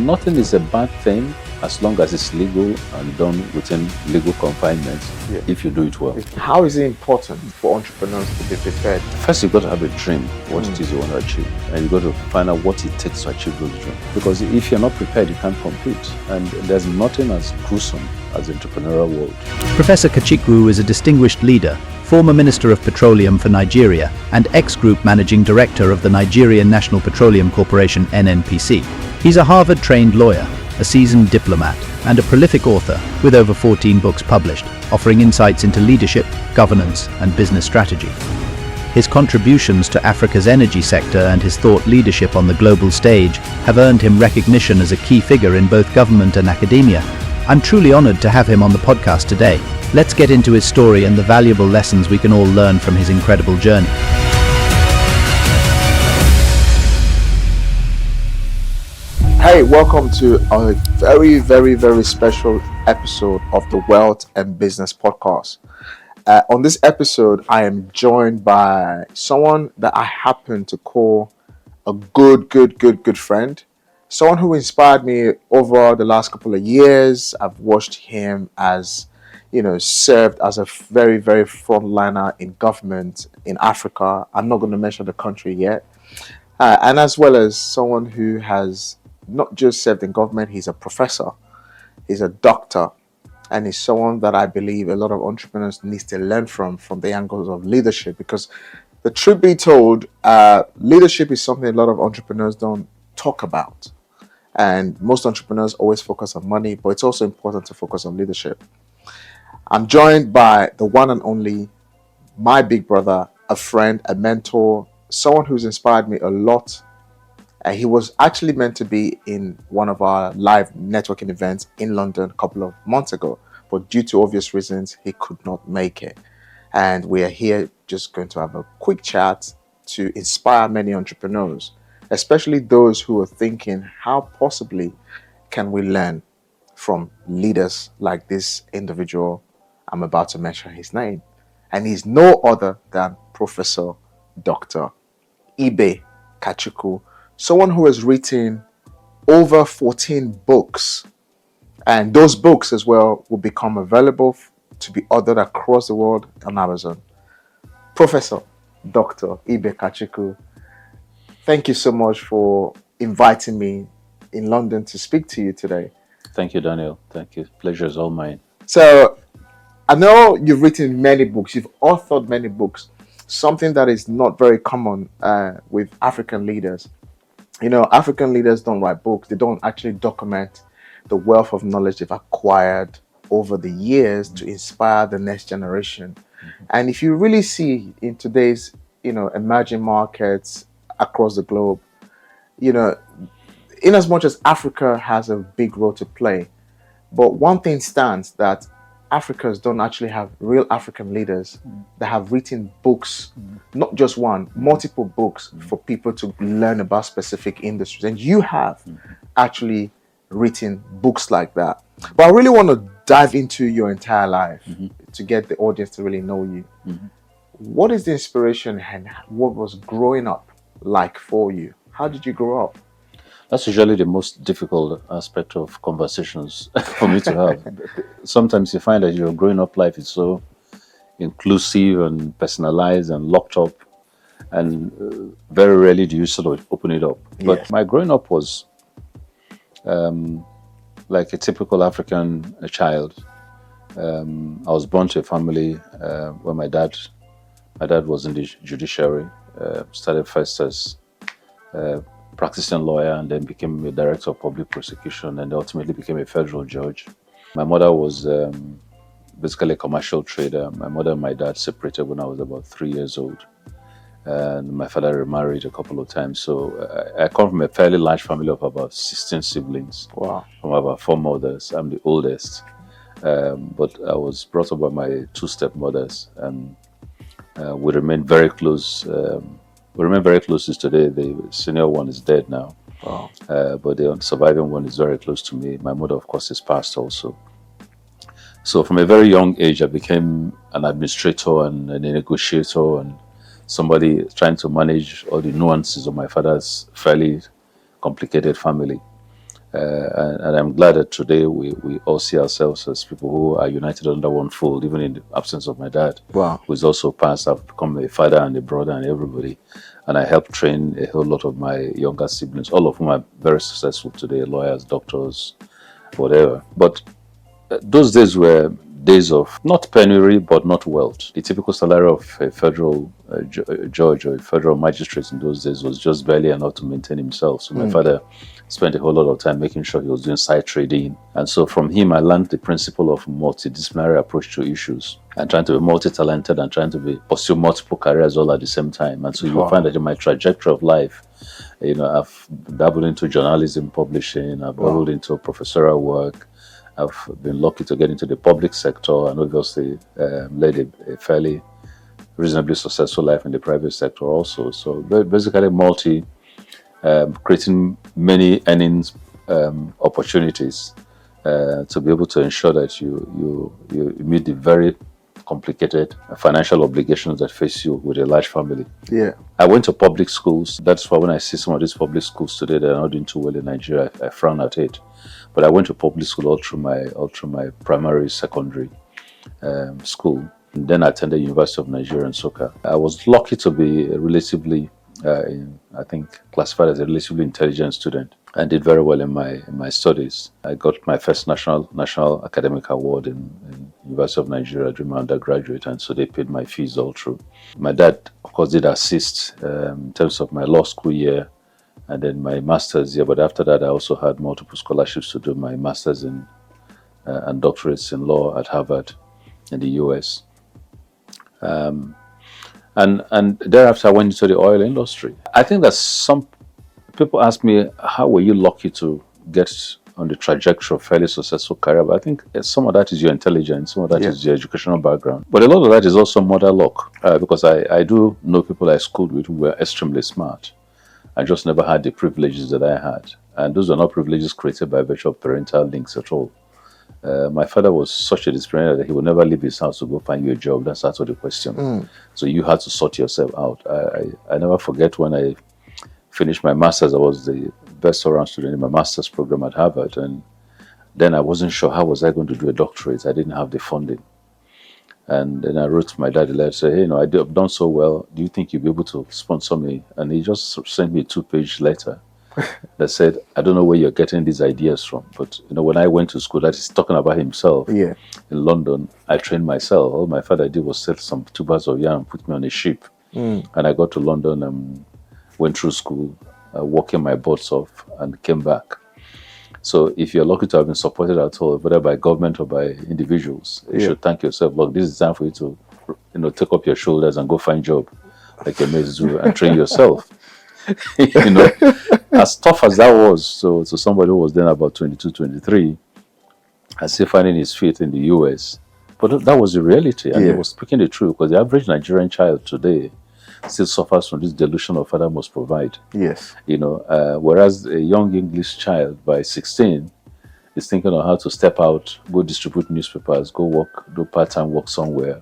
nothing is a bad thing as long as it's legal and done within legal confinements, if you do it well. How is it important for entrepreneurs to be prepared? First, you've got to have a dream, what it is you want to achieve. And you've got to find out what it takes to achieve those dreams. Because if you're not prepared, you can't compete. And there's nothing as gruesome as the entrepreneurial world. Professor Kachikwu is a distinguished leader, former Minister of Petroleum for Nigeria, and ex-group managing director of the Nigerian National Petroleum Corporation (NNPC). He's a Harvard-trained lawyer, a seasoned diplomat, and a prolific author with over 14 books published, offering insights into leadership, governance, and business strategy. His contributions to Africa's energy sector and his thought leadership on the global stage have earned him recognition as a key figure in both government and academia. I'm truly honored to have him on the podcast today. Let's get into his story and the valuable lessons we can all learn from his incredible journey. Hey, welcome to a very, very, very special episode of the Wealth and Business Podcast. On this episode, I am joined by someone that I happen to call a good friend. Someone who inspired me over the last couple of years. I've watched him as, served as a very, very frontliner in government in Africa. I'm not going to mention the country yet. And as well as someone who has not just served in government, he's a professor, he's a doctor, and he's someone that I believe a lot of entrepreneurs need to learn from the angles of leadership. Because the truth be told, leadership is something a lot of entrepreneurs don't talk about. And most entrepreneurs always focus on money, but it's also important to focus on leadership. I'm joined by the one and only, my big brother, a friend, a mentor, someone who's inspired me a lot. He was actually meant to be in one of our live networking events in London a couple of months ago, but due to obvious reasons, he could not make it. And we are here just going to have a quick chat to inspire many entrepreneurs, especially those who are thinking, how possibly can we learn from leaders like this individual I'm about to mention his name. And he's no other than Professor Dr. Ibe Kachikwu, someone who has written over 14 books. And those books as well will become available to be ordered across the world on Amazon. Professor Dr. Ibe Kachikwu, thank you so much for inviting me in London to speak to you today. Thank you, Daniel. Thank you. Pleasure is all mine. So, I know you've written many books. You've authored many books. Something that is not very common with African leaders. African leaders don't write books. They don't actually document the wealth of knowledge they've acquired over the years to inspire the next generation. And if you really see in today's, emerging markets across the globe, in as much as Africa has a big role to play, but one thing stands, that Africans don't actually have real African leaders that have written books, not just one, multiple books for people to learn about specific industries. And you have actually written books like that. But I really want to dive into your entire life to get the audience to really know you. What is the inspiration and what was growing up like for you? How did you grow up? That's usually the most difficult aspect of conversations for me to have. Sometimes you find that your growing up life is so inclusive and personalized and locked up, and very rarely do you sort of open it up. Yes. But my growing up was like a typical African child. I was born to a family where my dad was in the judiciary. Started first as practicing lawyer, and then became a director of public prosecution, and ultimately became a federal judge. My mother was basically a commercial trader. My mother and my dad separated when I was about 3 years old, and my father remarried a couple of times. So I come from a fairly large family of about 16 siblings. Wow. From about 4 mothers. I'm the oldest, but I was brought up by my 2 stepmothers, and we remained very close. We remain very close to today. The senior one is dead now. Wow. But the surviving one is very close to me. My mother, of course, is passed also. So from a very young age, I became an administrator and a negotiator and somebody trying to manage all the nuances of my father's fairly complicated family. And I'm glad that today we all see ourselves as people who are united under one fold, even in the absence of my dad, Wow. who is also passed. I've become a father and a brother and everybody. And I helped train a whole lot of my younger siblings, all of whom are very successful today, lawyers, doctors, whatever. But those days were days of not penury, but not wealth. The typical salary of a federal judge or a federal magistrate in those days was just barely enough to maintain himself. So my father spent a whole lot of time making sure he was doing side trading. And so from him, I learned the principle of multidisciplinary approach to issues and trying to be multi-talented and trying to pursue multiple careers all at the same time. And so you'll find that in my trajectory of life, I've dabbled into journalism, publishing, I've dabbled into professorial work, I've been lucky to get into the public sector and obviously led a fairly reasonably successful life in the private sector also. So basically creating many earnings opportunities to be able to ensure that you meet the very complicated financial obligations that face you with a large family. Yeah. I went to public schools. That's why when I see some of these public schools today that are not doing too well in Nigeria, I frown at it. But I went to public school all through my primary, secondary school. And then I attended University of Nigeria in Nsukka. I was lucky to be relatively, I think, classified as a relatively intelligent student. I did very well in my studies. I got my first national academic award in University of Nigeria during my undergraduate, and so they paid my fees all through. My dad, of course, did assist in terms of my law school year and then my master's year, but after that I also had multiple scholarships to do my master's and doctorates in law at Harvard in the US. And thereafter I went into the oil industry. I think that some people ask me, how were you lucky to get on the trajectory of fairly successful career? But I think some of that is your intelligence, some of that is your educational background. But a lot of that is also mother luck, because I do know people I schooled with who were extremely smart. I just never had the privileges that I had. And those are not privileges created by virtue of parental links at all. My father was such a disciplinarian that he would never leave his house to go find you a job. That's out of the question. So you had to sort yourself out. I never forget when I finished my master's. I was the best all-round student in my master's program at Harvard, and then I wasn't sure how was I going to do a doctorate. I didn't have the funding, and then I wrote to my dad a letter, say, hey, I've done so well. Do you think you'll be able to sponsor me? And he just sent me a 2-page letter that said, I don't know where you're getting these ideas from, but when I went to school, that is talking about himself. In London, I trained myself. All my father did was sell some tubers of yarn and put me on a ship, and I got to London and went through school, working my butts off, and came back. So if you're lucky to have been supported at all, whether by government or by individuals, you should thank yourself. Look, this is time for you to, take up your shoulders and go find a job like your mates do and train yourself. As tough as that was, so to somebody who was then about 22, 23, and still finding his feet in the US. But that was the reality, and he was speaking the truth, because the average Nigerian child today still suffers from this delusion of father must provide. Whereas a young English child by 16 is thinking on how to step out, go distribute newspapers, go work, do part-time work somewhere.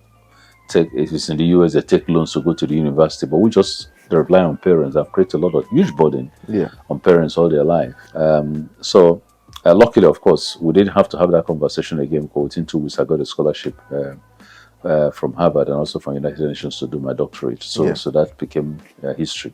If it's in the US, they take loans to go to the university, but we just rely on parents. I've created a lot of huge burden on parents all their life. So luckily, of course, we didn't have to have that conversation again, because within 2 weeks I got a scholarship from Harvard and also from United Nations to do my doctorate. So that became history.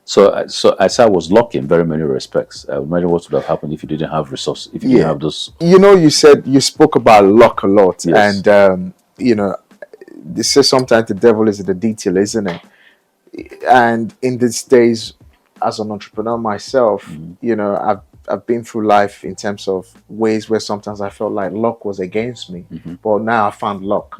So I say I was lucky in very many respects. I imagine what would have happened if you didn't have resources, if you didn't have those. You spoke about luck a lot, and they say sometimes the devil is in the detail, isn't it? And in these days, as an entrepreneur myself, I've been through life in terms of ways where sometimes I felt like luck was against me, but now I found luck.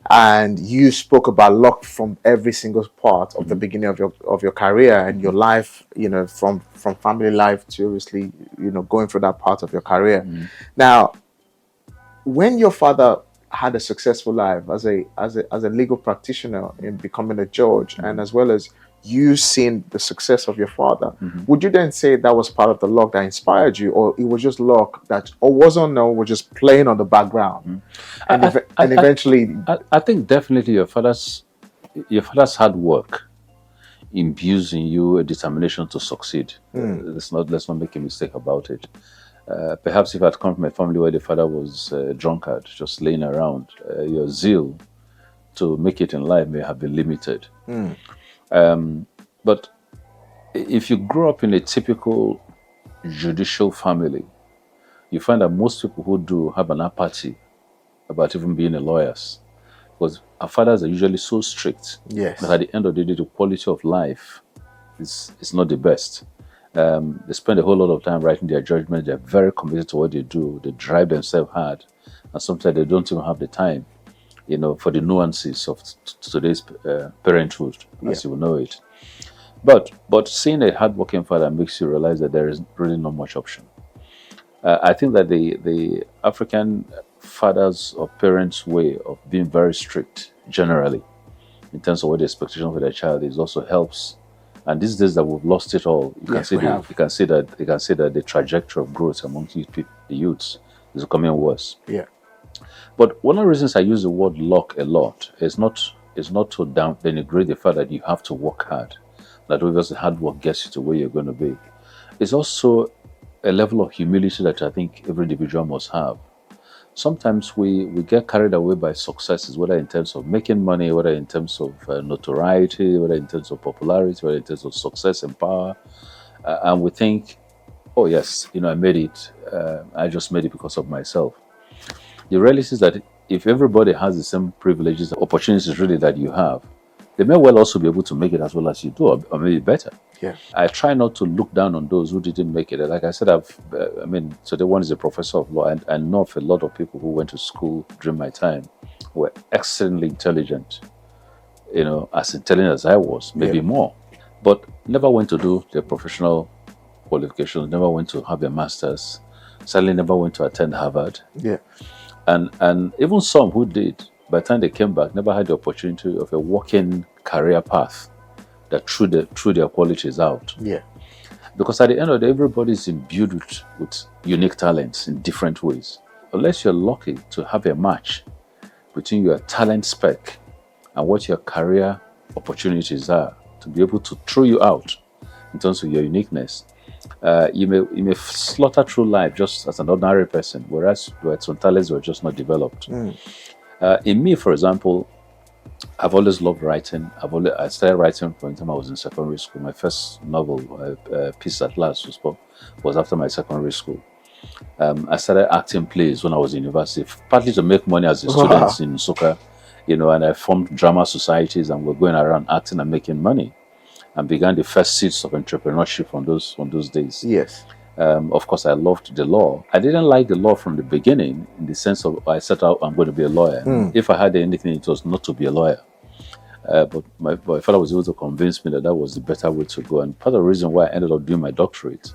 And you spoke about luck from every single part of the beginning of your career and your life, from family life to obviously, going through that part of your career. Now, when your father had a successful life as a legal practitioner in becoming a judge, and as well as you seeing the success of your father, would you then say that was part of the luck that inspired you, or it was just luck that, or wasn't known, was just playing on the background? And eventually, I think definitely your father's hard work, imbues in you a determination to succeed. Let's not make a mistake about it. Perhaps if I'd come from a family where the father was a drunkard, just laying around, your zeal to make it in life may have been limited. But if you grow up in a typical judicial family, you find that most people who do have an apathy about even being a lawyers, because our fathers are usually so strict Yes. that at the end of the day, the quality of life is not the best. They spend a whole lot of time writing their judgment. They're very committed to what they do. They drive themselves hard, and sometimes they don't even have the time, for the nuances of today's parenthood, as you know it. But seeing a hardworking father makes you realize that there is really not much option. I think that the African fathers or parents' way of being very strict generally in terms of what the expectation for their child is also helps. And these days that we've lost it all, you can see that the trajectory of growth among the youths is becoming worse. Yeah. But one of the reasons I use the word luck a lot is not to denigrate the fact that you have to work hard. That obviously hard work gets you to where you're going to be. It's also a level of humility that I think every individual must have. Sometimes we get carried away by successes, whether in terms of making money, whether in terms of notoriety, whether in terms of popularity, whether in terms of success and power. And we think, oh yes, I made it. I just made it because of myself. The reality is that if everybody has the same privileges, opportunities really that you have, they may well also be able to make it as well as you do, or maybe better. Yeah. I try not to look down on those who didn't make it. Like I said, today one is a professor of law, and I know of a lot of people who went to school during my time who were excellently intelligent, as intelligent as I was, maybe more, but never went to do their professional qualifications, never went to have their masters, sadly never went to attend Harvard. Yeah. And even some who did, by the time they came back, never had the opportunity of a working career path that threw their qualities out. Yeah. Because at the end of the day, everybody is imbued with unique talents in different ways. Unless you're lucky to have a match between your talent spec and what your career opportunities are, to be able to throw you out in terms of your uniqueness, you may slaughter through life just as an ordinary person, whereas some talents were just not developed. In me, for example, I've always loved writing. I started writing from the time I was in secondary school. My first novel, Peace at Last, was after my secondary school. I started acting plays when I was in university, partly to make money as a student in Nsukka, and I formed drama societies, and we're going around acting and making money, and began the first seeds of entrepreneurship from those days. Yes. Of course, I loved the law. I didn't like the law from the beginning, in the sense of I set out I'm going to be a lawyer. If I had anything, it was not to be a lawyer. But my father was able to convince me that was the better way to go. And part of the reason why I ended up doing my doctorate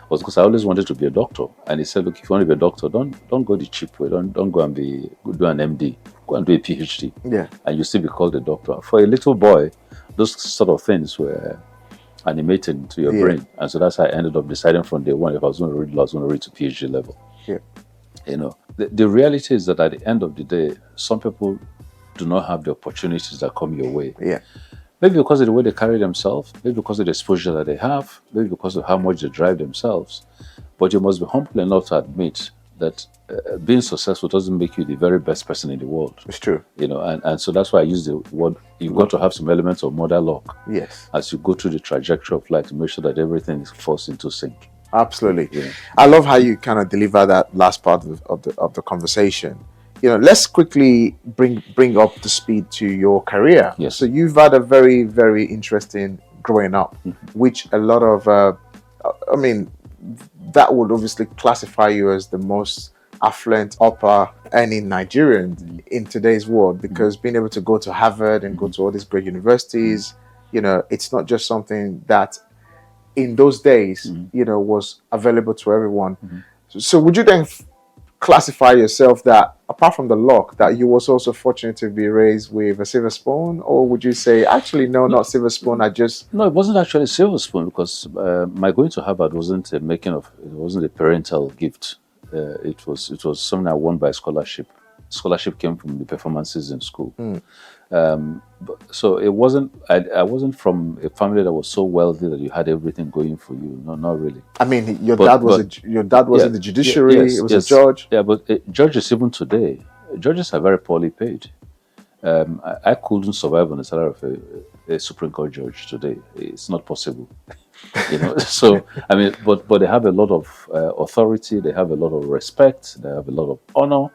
was because I always wanted to be a doctor. And he said, look, if you want to be a doctor, don't go the cheap way. Don't go and do an MD. Go and do a PhD. Yeah. And you still be called a doctor. For a little boy, those sort of things were animated to your brain. And so that's how I ended up deciding from day one, if I was going to read law, I was going to read to PhD level. Yeah. The reality is that at the end of the day, some people do not have the opportunities that come your way. Yeah. Maybe because of the way they carry themselves, maybe because of the exposure that they have, maybe because of how much they drive themselves. But you must be humble enough to admit that being successful doesn't make you the very best person in the world. It's true. And so that's why I use the word, you've got to have some elements of mother luck. Yes. As you go through the trajectory of life to make sure that everything falls into sync. Absolutely. Yeah. I love how you kind of deliver that last part of the conversation. Let's quickly bring up the speed to your career. Yes. So you've had a very, very interesting growing up, which a lot of, that would obviously classify you as the most affluent, upper earning Nigerian in today's world, because being able to go to Harvard and go to all these great universities, it's not just something that in those days, was available to everyone. So would you then classify yourself that, apart from the luck, that you was also fortunate to be raised with a silver spoon? Or would you say, actually, no, not silver spoon, No, it wasn't actually a silver spoon, because my going to Harvard wasn't it wasn't a parental gift. It was something I won by scholarship. scholarship came from the performances in school. So it wasn't. I wasn't from a family that was so wealthy that you had everything going for you. No, not really. I mean, your dad was in the judiciary. Yes, he was yes, a judge. Yeah, but judges even today, judges are very poorly paid. I couldn't survive on the salary of a Supreme Court judge today. It's not possible. So I mean, but they have a lot of authority. They have a lot of respect. They have a lot of honor.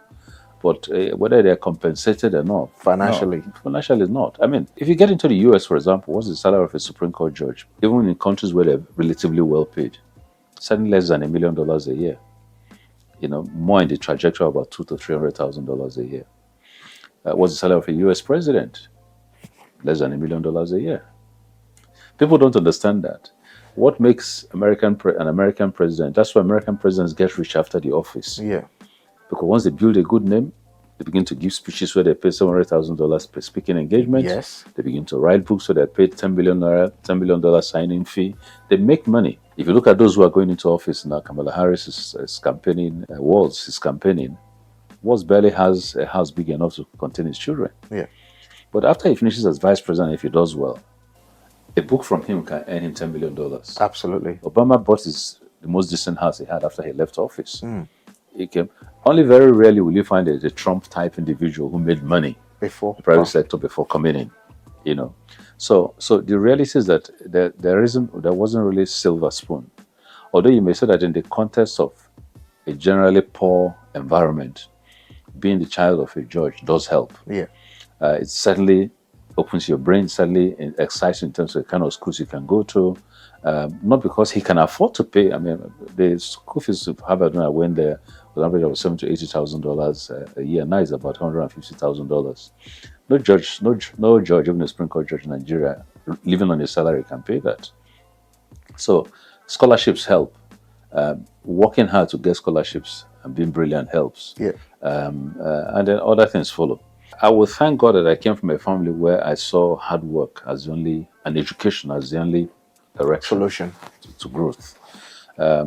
But whether they're compensated or not, Financially. no, financially not. I mean, if you get into the US, for example, what's the salary of a Supreme Court judge? Even in countries where they're relatively well paid, certainly less than $1 million a year. More in the trajectory of about $200,000 to $300,000 a year. What's the salary of a US president? Less than $1 million a year. People don't understand that. What makes an American president? That's why American presidents get rich after the office. Yeah. Because once they build a good name, they begin to give speeches where they pay $700,000 per speaking engagement. Yes. They begin to write books where they're paid $10 billion signing fee. They make money. If you look at those who are going into office now, Kamala Harris is campaigning, Walz is campaigning. Walz barely has a house big enough to contain his children. Yeah. But after he finishes as vice president, if he does well, a book from him can earn him $10 million. Absolutely. Obama bought the most decent house he had after he left office. He came. Only very rarely will you find a Trump-type individual who made money Before the private sector before coming in. So the reality is that there wasn't really a silver spoon. Although you may say that in the context of a generally poor environment, being the child of a judge does help. Yeah. It certainly opens your brain, certainly excites you in terms of the kind of schools you can go to. Not because he can afford to pay. I mean, the school fees of Harvard when I went there was an average of $70,000 to $80,000 a year. Now it's about $150,000. No judge, even a Supreme Court judge in Nigeria, living on a salary can pay that. So scholarships help. Working hard to get scholarships and being brilliant helps. Yeah. And then other things follow. I would thank God that I came from a family where I saw hard work as the only, and education as the only direction Solution to growth.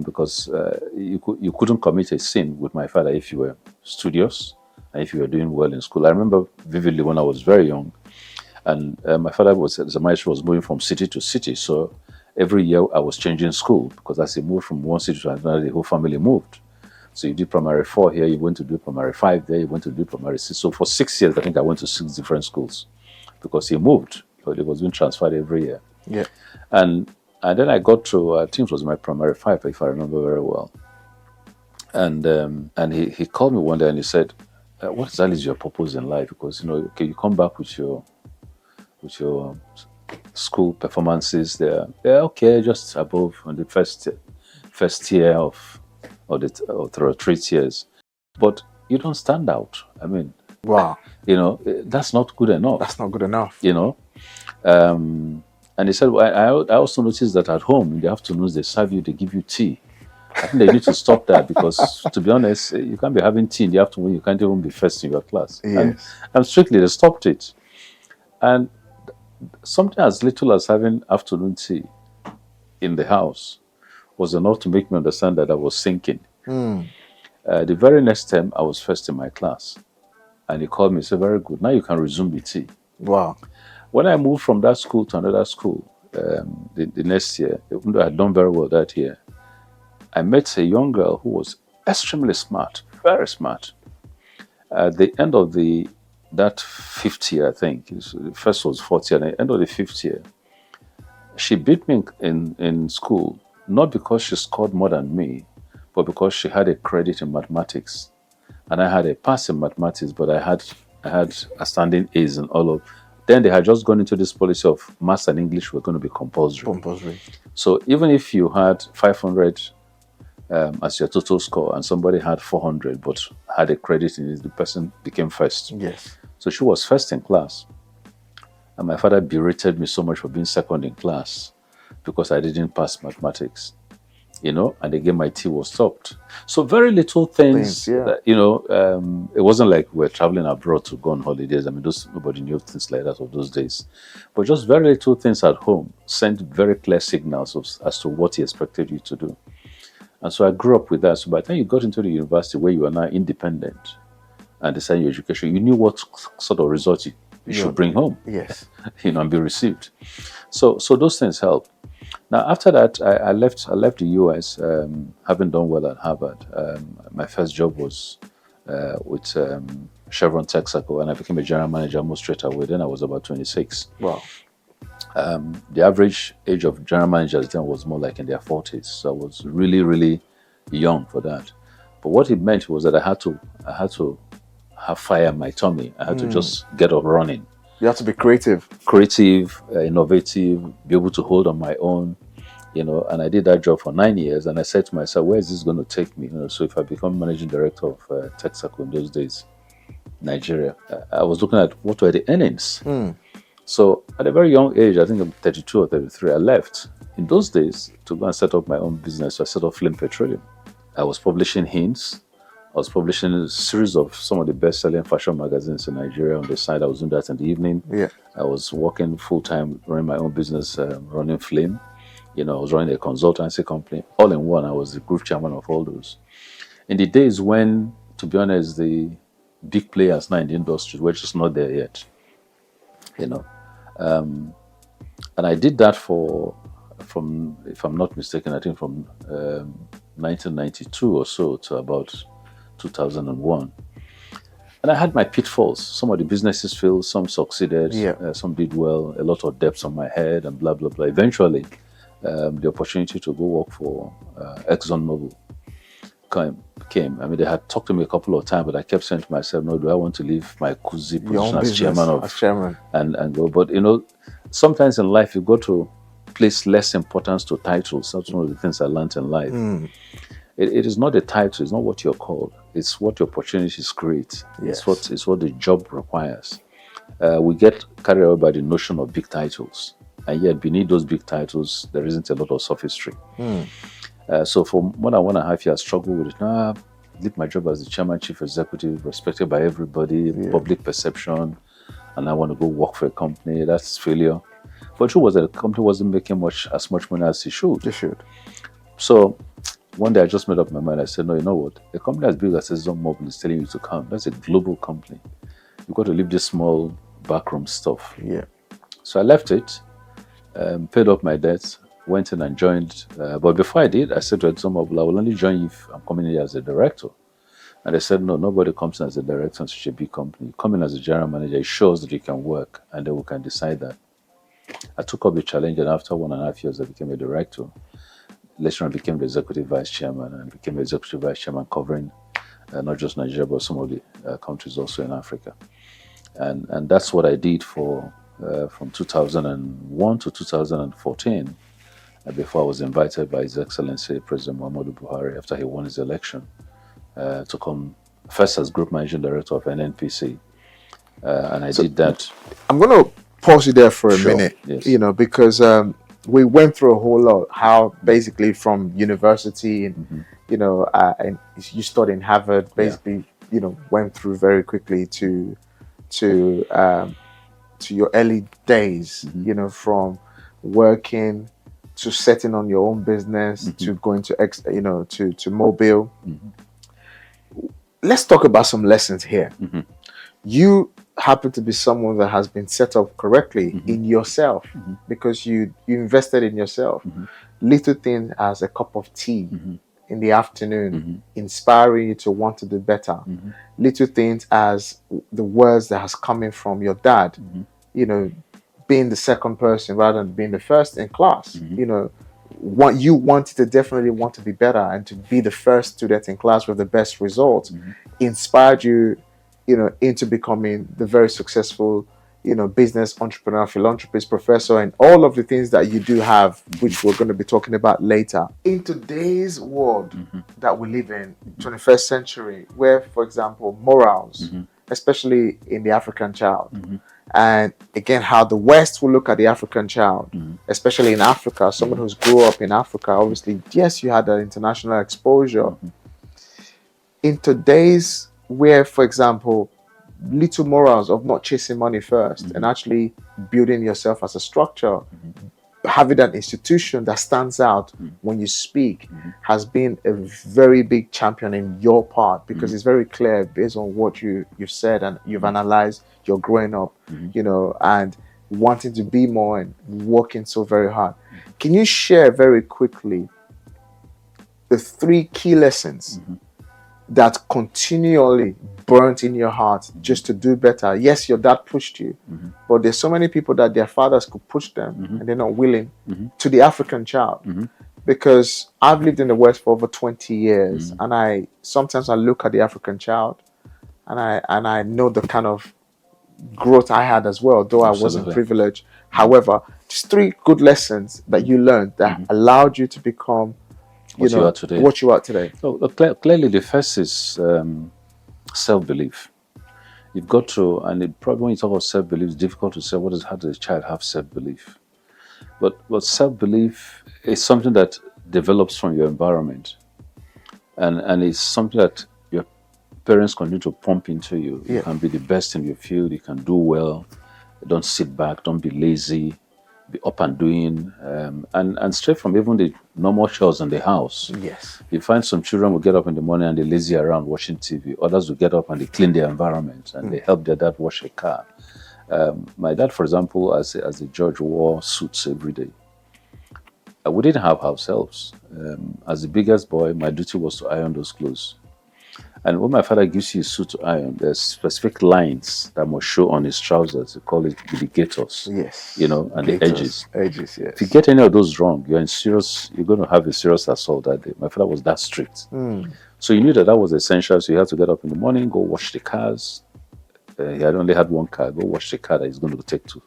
Because you couldn't commit a sin with my father if you were studious and if you were doing well in school. I remember vividly when I was very young, and my father was moving from city to city. So every year I was changing school because as he moved from one city to another, the whole family moved. So you did primary 4 here, you went to do primary 5 there, you went to do primary 6. So for 6 years, I think I went to 6 different schools because he moved. So it was being transferred every year. Yeah. And then I got to, I think it was my primary 5, if I remember very well. And he called me one day and he said, what exactly is your purpose in life? Because, okay, you come back with your school performances. They're okay, just above on the first tier of the 3 tiers. But you don't stand out. I mean, wow. That's not good enough. That's not good enough. And he said, well, I also noticed that at home in the afternoons they give you tea. I think they need to stop that because, to be honest, you can't be having tea in the afternoon. You can't even be first in your class. Yes. And strictly, they stopped it. And something as little as having afternoon tea in the house was enough to make me understand that I was sinking. The very next term, I was first in my class. And he called me and said, very good, now you can resume the tea. Wow. When I moved from that school to another school, the next year, even though I had done very well that year, I met a young girl who was extremely smart, very smart. At the end of that 5th year, I think, the first was 4th year, and at the end of the 5th year, she beat me in school, not because she scored more than me, but because she had a credit in mathematics. And I had a pass in mathematics, but I had outstanding A's in all of. Then they had just gone into this policy of maths and English were going to be compulsory. So even if you had 500 as your total score and somebody had 400 but had a credit in it, the person became first. Yes. So she was first in class. And my father berated me so much for being second in class because I didn't pass mathematics. And again, my tea was stopped. So very little things, yeah. that, it wasn't like we're traveling abroad to go on holidays. I mean, nobody knew things like that of those days. But just very little things at home sent very clear signals as to what he expected you to do. And so I grew up with that. So by the time you got into the university where you are now independent, and decide your education, you knew what sort of results you should bring home, Yes. and be received. So those things help. Now, after that, I left the US, having done well at Harvard. My first job was with Chevron Texaco, and I became a general manager almost straight away. Then I was about 26. Wow. The average age of general managers then was more like in their 40s. So I was really, really young for that. But what it meant was that I had to have fire in my tummy. I had to just get up running. You have to be creative. Innovative, be able to hold on my own, and I did that job for 9 years. And I said to myself, where is this going to take me? So if I become managing director of Texaco in those days, Nigeria, I was looking at what were the earnings. So at a very young age, I think I'm 32 or 33, I left. In those days, to go and set up my own business, so I set up Flame Petroleum. I was publishing hints. I was publishing a series of some of the best-selling fashion magazines in Nigeria on the side. I was doing that in the evening. Yeah. I was working full-time, running my own business, running Flame. I was running a consultancy company. All in one, I was the group chairman of all those. In the days when, to be honest, the big players now in the industry were just not there yet. And I did that from, if I'm not mistaken, I think from 1992 or so to about 2001. And I had my pitfalls. Some of the businesses failed, some succeeded, some did well, a lot of debts on my head and blah, blah, blah. Eventually, the opportunity to go work for ExxonMobil came. I mean, they had talked to me a couple of times, but I kept saying to myself, no, do I want to leave my cozy position as chairman and go? But, sometimes in life, you got to place less importance to titles. That's one of the things I learned in life. It is not a title, it's not what you're called. It's what your opportunities create. Yes. It's what the job requires. We get carried away by the notion of big titles. And yet beneath those big titles, there isn't a lot of sophistry. So for more than 1.5 years, I struggled with it. I did my job as the chairman, chief executive, respected by everybody, public perception, and I want to go work for a company. That's failure. But the truth was that the company wasn't making as much money as it should. It should. So one day I just made up my mind. I said, no, you know what? A company as big as ExxonMobil is telling you to come. That's a global company. You've got to leave this small backroom stuff. Yeah. So I left it, paid off my debts, went in and joined. But before I did, I said to ExxonMobil, I will only join you if I'm coming in as a director. And they said, no, nobody comes in as a director in such a big company. You come in as a general manager, it shows that you can work, and then we can decide that. I took up the challenge, and after 1.5 years, I became a director. Later on, I became the executive vice chairman, and became executive vice chairman covering not just Nigeria, but some of the countries also in Africa. And that's what I did for from 2001 to 2014, before I was invited by His Excellency President Muhammadu Buhari, after he won his election, to come first as group managing director of NNPC. And I did that. I'm going to pause you there for a Sure, minute, yes. because we went through a whole lot, how basically from university and, and you studied in Harvard, basically, went through very quickly to your early days, from working to setting on your own business, to going to to Mobile. Let's talk about some lessons here. You happen to be someone that has been set up correctly in yourself, because you invested in yourself. Little things as a cup of tea in the afternoon, inspiring you to want to do better. Little things as the words that has coming from your dad, being the second person rather than being the first in class. You wanted to definitely want to be better and to be the first student in class with the best results, inspired you, into becoming the very successful, business entrepreneur, philanthropist, professor, and all of the things that you do have, which we're going to be talking about later. In today's world that we live in, 21st century, where, for example, morals, especially in the African child, and again, how the West will look at the African child, especially in Africa, someone who's grew up in Africa, obviously, yes, you had that international exposure. In today's, where, for example, little morals of not chasing money first and actually building yourself as a structure, having an institution that stands out when you speak has been a very big champion in your part, because it's very clear based on what you've said and you've analyzed your growing up, you know, and wanting to be more and working so very hard. Can you share very quickly the 3 key lessons that continually burnt in your heart just to do better? Yes, your dad pushed you, but there's so many people that their fathers could push them and they're not willing to the African child. Because I've lived in the West for over 20 years, and I sometimes look at the African child and I know the kind of growth I had as well, though I wasn't privileged. However, just 3 good lessons that you learned that allowed you to become what you are today. So clearly, the first is self-belief. You've got to, and probably when you talk about self-belief, it's difficult to say how does a child have self-belief. But self-belief is something that develops from your environment, and it's something that your parents continue to pump into you. You can be the best in your field. You can do well. Don't sit back. Don't be lazy. Be up and doing, and straight from even the normal chores in the house. Yes. You find some children will get up in the morning and they're lazy around watching TV. Others will get up and they clean their environment and they help their dad wash a car. My dad, for example, as a judge, wore suits every day. We didn't have house helps. As the biggest boy, my duty was to iron those clothes. And when my father gives you a suit to iron, there's specific lines that must show on his trousers. We call it the gaiters. Yes. You know, and the edges. Edges, yes. If you get any of those wrong, you're going to have a serious assault that day. My father was that strict. So you knew that was essential. So you had to get up in the morning, go wash the cars. He had only had 1 car. Go wash the car that he's going to take to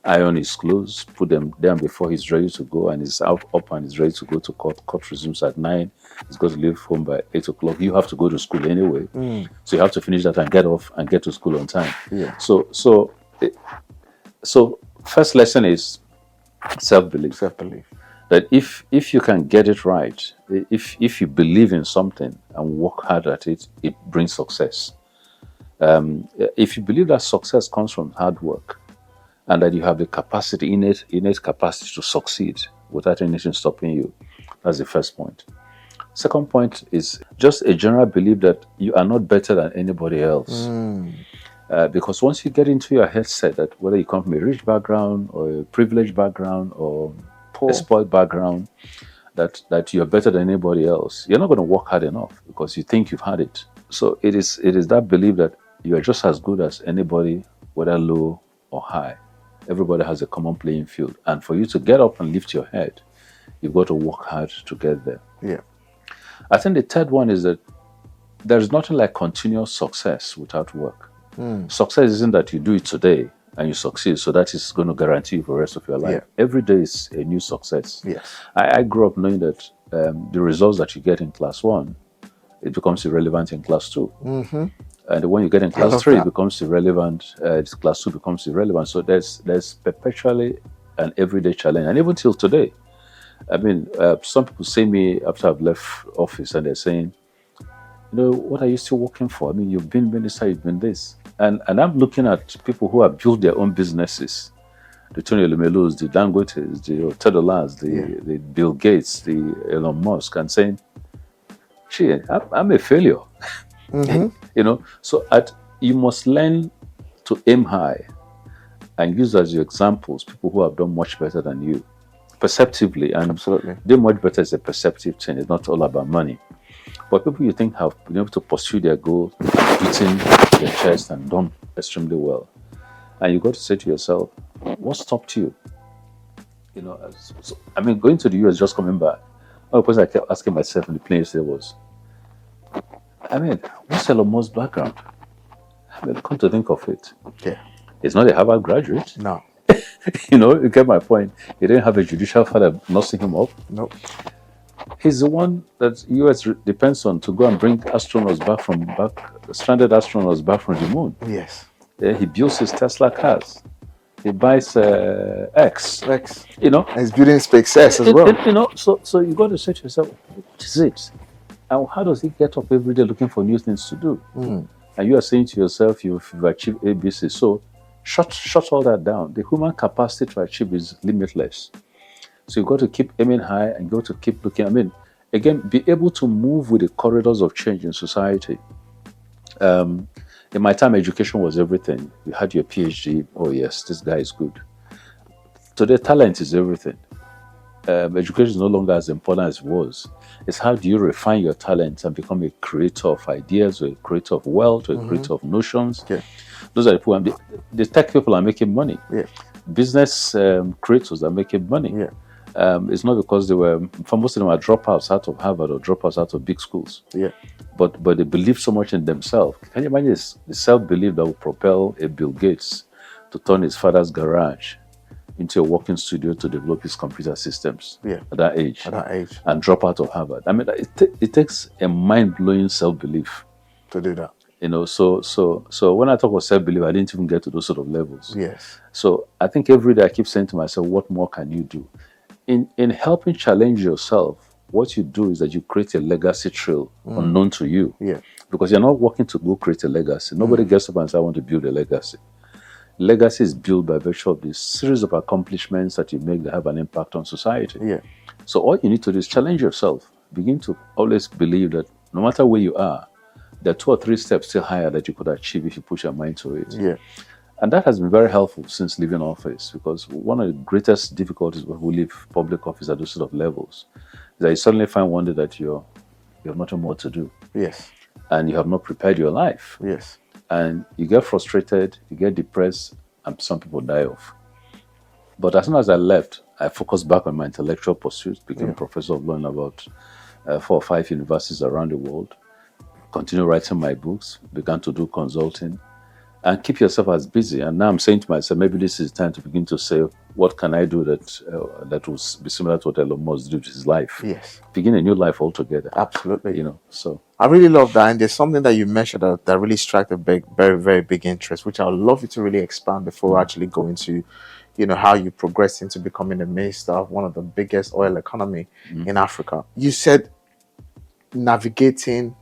iron his clothes, put them down before he's ready to go, and he's up and he's ready to go to court. Court resumes at 9. He's got to leave home by 8 o'clock. You have to go to school anyway. So you have to finish that and get off and get to school on time. Yeah. So first lesson is self-belief. Self-belief. That if you can get it right, if you believe in something and work hard at it, it brings success. If you believe that success comes from hard work, and that you have the capacity, innate capacity to succeed without anything stopping you, that's the first point. Second point is just a general belief that you are not better than anybody else. Because once you get into your headset that whether you come from a rich background or a privileged background or a spoiled background, that you're better than anybody else, you're not going to work hard enough because you think you've had it. So it is that belief that you are just as good as anybody, whether low or high. Everybody has a common playing field. And for you to get up and lift your head, you've got to work hard to get there. Yeah. I think the third one is that there's nothing like continuous success without work. Success isn't that you do it today and you succeed, so that is going to guarantee you for the rest of your life. Yeah. Every day is a new success. Yes. I grew up knowing that the results that you get in class 1, it becomes irrelevant in class 2. And when you get in class 3, it becomes irrelevant. Class 2 becomes irrelevant. So there's perpetually an everyday challenge. And even till today, I mean, some people see me after I've left office and they're saying, what are you still working for? I mean, you've been minister, you've been this. And I'm looking at people who have built their own businesses. The Tony Lumelus, the Dangotes, the Ted Olas, the Bill Gates, the Elon Musk, and saying, gee, I'm a failure. So you must learn to aim high and use as your examples people who have done much better than you, perceptively. And absolutely, doing much better is a perceptive thing. It's not all about money. But people you think have been able to pursue their goal, beating their chest and done extremely well. And you got to say to yourself, what stopped you? Going to the US, just coming back, one question I kept asking myself in the plane yesterday was, what's Elon Musk's background? Come to think of it. Yeah. He's not a Harvard graduate. No. You get my point. He didn't have a judicial father nursing him up. No. He's the one that US depends on to go and bring stranded astronauts back from the moon. Yes. Yeah, he builds his Tesla cars. He buys X. And he's building SpaceX as well. So you got to say to yourself, what is it? And how does he get up every day looking for new things to do? And you are saying to yourself, you've achieved ABC. So shut all that down. The human capacity to achieve is limitless. So you've got to keep aiming high and you've got to keep looking. I mean, again, be able to move with the corridors of change in society. In my time, education was everything. You had your PhD. Oh yes, this guy is good. Today, talent is everything. Education is no longer as important as it was. It's how do you refine your talent and become a creator of ideas, or a creator of wealth, or a creator of notions. Yeah. Those are the people. The tech people are making money. Yeah. Business creators are making money. Yeah. It's not because they were, for most of them, are dropouts out of Harvard or dropouts out of big schools. Yeah. But they believe so much in themselves. Can you imagine the self-belief that will propel a Bill Gates to turn his father's garage into a working studio to develop his computer systems at that age. And drop out of Harvard. I mean, it takes a mind-blowing self-belief to do that. You know, so when I talk about self-belief, I didn't even get to those sort of levels. Yes. So I think every day I keep saying to myself, what more can you do? In helping challenge yourself, what you do is that you create a legacy trail unknown to you. Yeah. Because you're not working to go create a legacy. Nobody gets up and says, I want to build a legacy. Legacy is built by virtue of this series of accomplishments that you make that have an impact on society. Yeah. So all you need to do is challenge yourself. Begin to always believe that no matter where you are, there are 2 or 3 steps still higher that you could achieve if you put your mind to it. Yeah. And that has been very helpful since leaving office, because one of the greatest difficulties when we leave public office at those sort of levels is that you suddenly find one day that you have nothing more to do. Yes. And you have not prepared your life. Yes. And you get frustrated, you get depressed, and some people die off. But as soon as I left, I focused back on my intellectual pursuits, became professor of law in about 4 or 5 universities around the world, continued writing my books, began to do consulting, and keep yourself as busy. And now I'm saying to myself, maybe this is time to begin to say, what can I do that will be similar to what Elon Musk did with his life? Yes. Begin a new life altogether. Absolutely. You know, so. I really love that. And there's something that you mentioned that really struck a very, very big interest, which I would love you to really expand before we actually go into, you know, how you progressed into becoming a minister of one of the biggest oil economy in Africa. You said navigating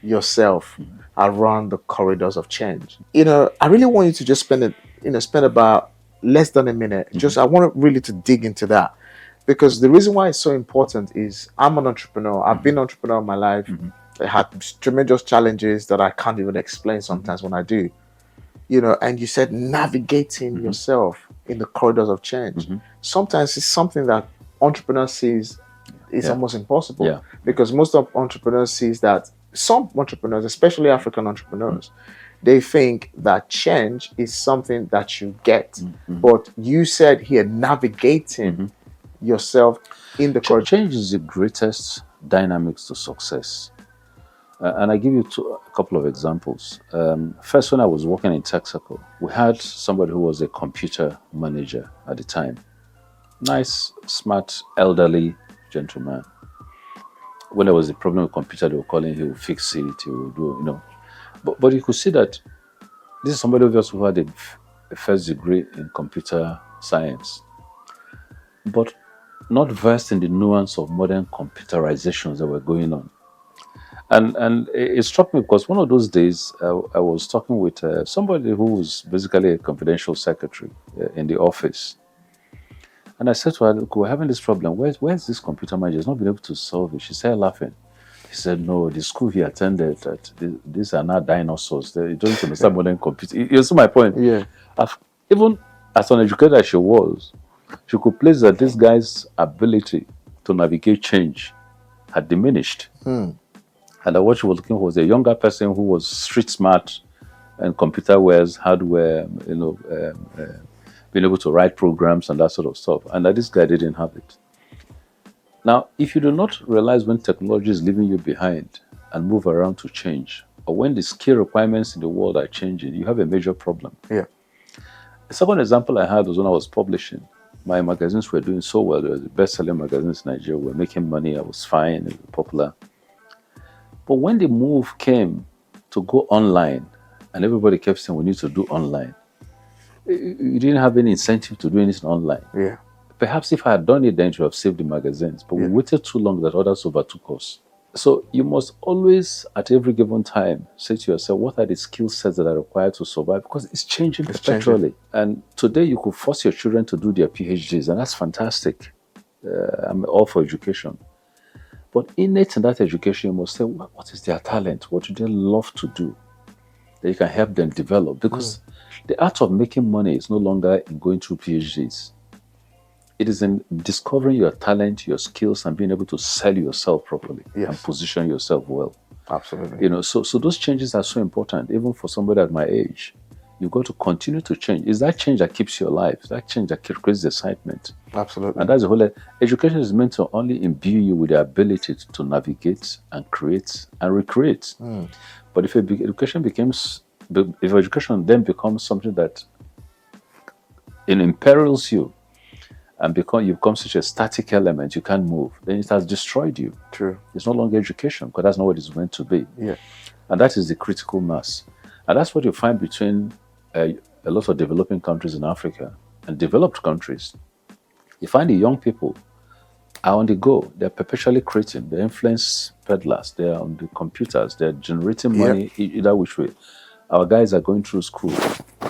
yourself around the corridors of change. You know, I really want you to just spend about less than a minute. I want really to dig into that, because the reason why it's so important is I'm an entrepreneur. I've been an entrepreneur in my life. I had tremendous challenges that I can't even explain sometimes when I do. You know, and you said navigating yourself in the corridors of change. Sometimes it's something that entrepreneurs sees is almost impossible, because most of entrepreneurs sees that some entrepreneurs, especially African entrepreneurs, they think that change is something that you get. But you said here, navigating yourself in the corridor. Change is the greatest dynamics to success. And I give you a couple of examples. First, when I was working in Texaco, we had somebody who was a computer manager at the time. Nice, smart, elderly gentleman. When there was a problem with computer, they were calling, he would fix it, he would do, you know. But you could see that this is somebody who had a first degree in computer science, but not versed in the nuance of modern computerizations that were going on. And it struck me because one of those days I was talking with somebody who was basically a confidential secretary in the office. And I said to her, look, we're having this problem. Where's this computer manager? He's not been able to solve it. She started laughing. He said, no, the school he attended, that these are not dinosaurs. They don't understand modern computing. You see my point? Yeah. Even as an educator as she was, she could place that this guy's ability to navigate change had diminished. And that what she was looking for was a younger person who was street smart and computer wares, hardware, you know, being able to write programs and that sort of stuff. And that this guy didn't have it. Now, if you do not realize when technology is leaving you behind and move around to change, or when the skill requirements in the world are changing, you have a major problem. Yeah. The second example I had was when I was publishing. My magazines were doing so well. They were the best-selling magazines in Nigeria. We were making money. I was fine. It was popular. But when the move came to go online, and everybody kept saying we need to do online, you didn't have any incentive to do anything online. Yeah. Perhaps if I had done it, then it would have saved the magazines. But we waited too long that others overtook us. So you must always, at every given time, say to yourself, what are the skill sets that are required to survive? Because it's changing perpetually. And today you could force your children to do their PhDs, and that's fantastic. I'm all for education. But innate in that education, you must say, what is their talent? What do they love to do? That you can help them develop. Because the art of making money is no longer in going through PhDs. It is in discovering your talent, your skills, and being able to sell yourself properly and position yourself well. Absolutely. You know, so those changes are so important, even for somebody at my age. You've got to continue to change. It's that change that keeps you alive. It's that change that creates excitement. Absolutely. And that's the whole. Education is meant to only imbue you with the ability to navigate and create and recreate. But if education then becomes something that imperils you, and you become such a static element, you can't move, then it has destroyed you. True. It's no longer education, because that's not what it's meant to be. Yeah. And that is the critical mass. And that's what you find between a lot of developing countries in Africa and developed countries. You find the young people are on the go. They're perpetually creating. They're influence peddlers. They're on the computers. They're generating money either which way. Our guys are going through school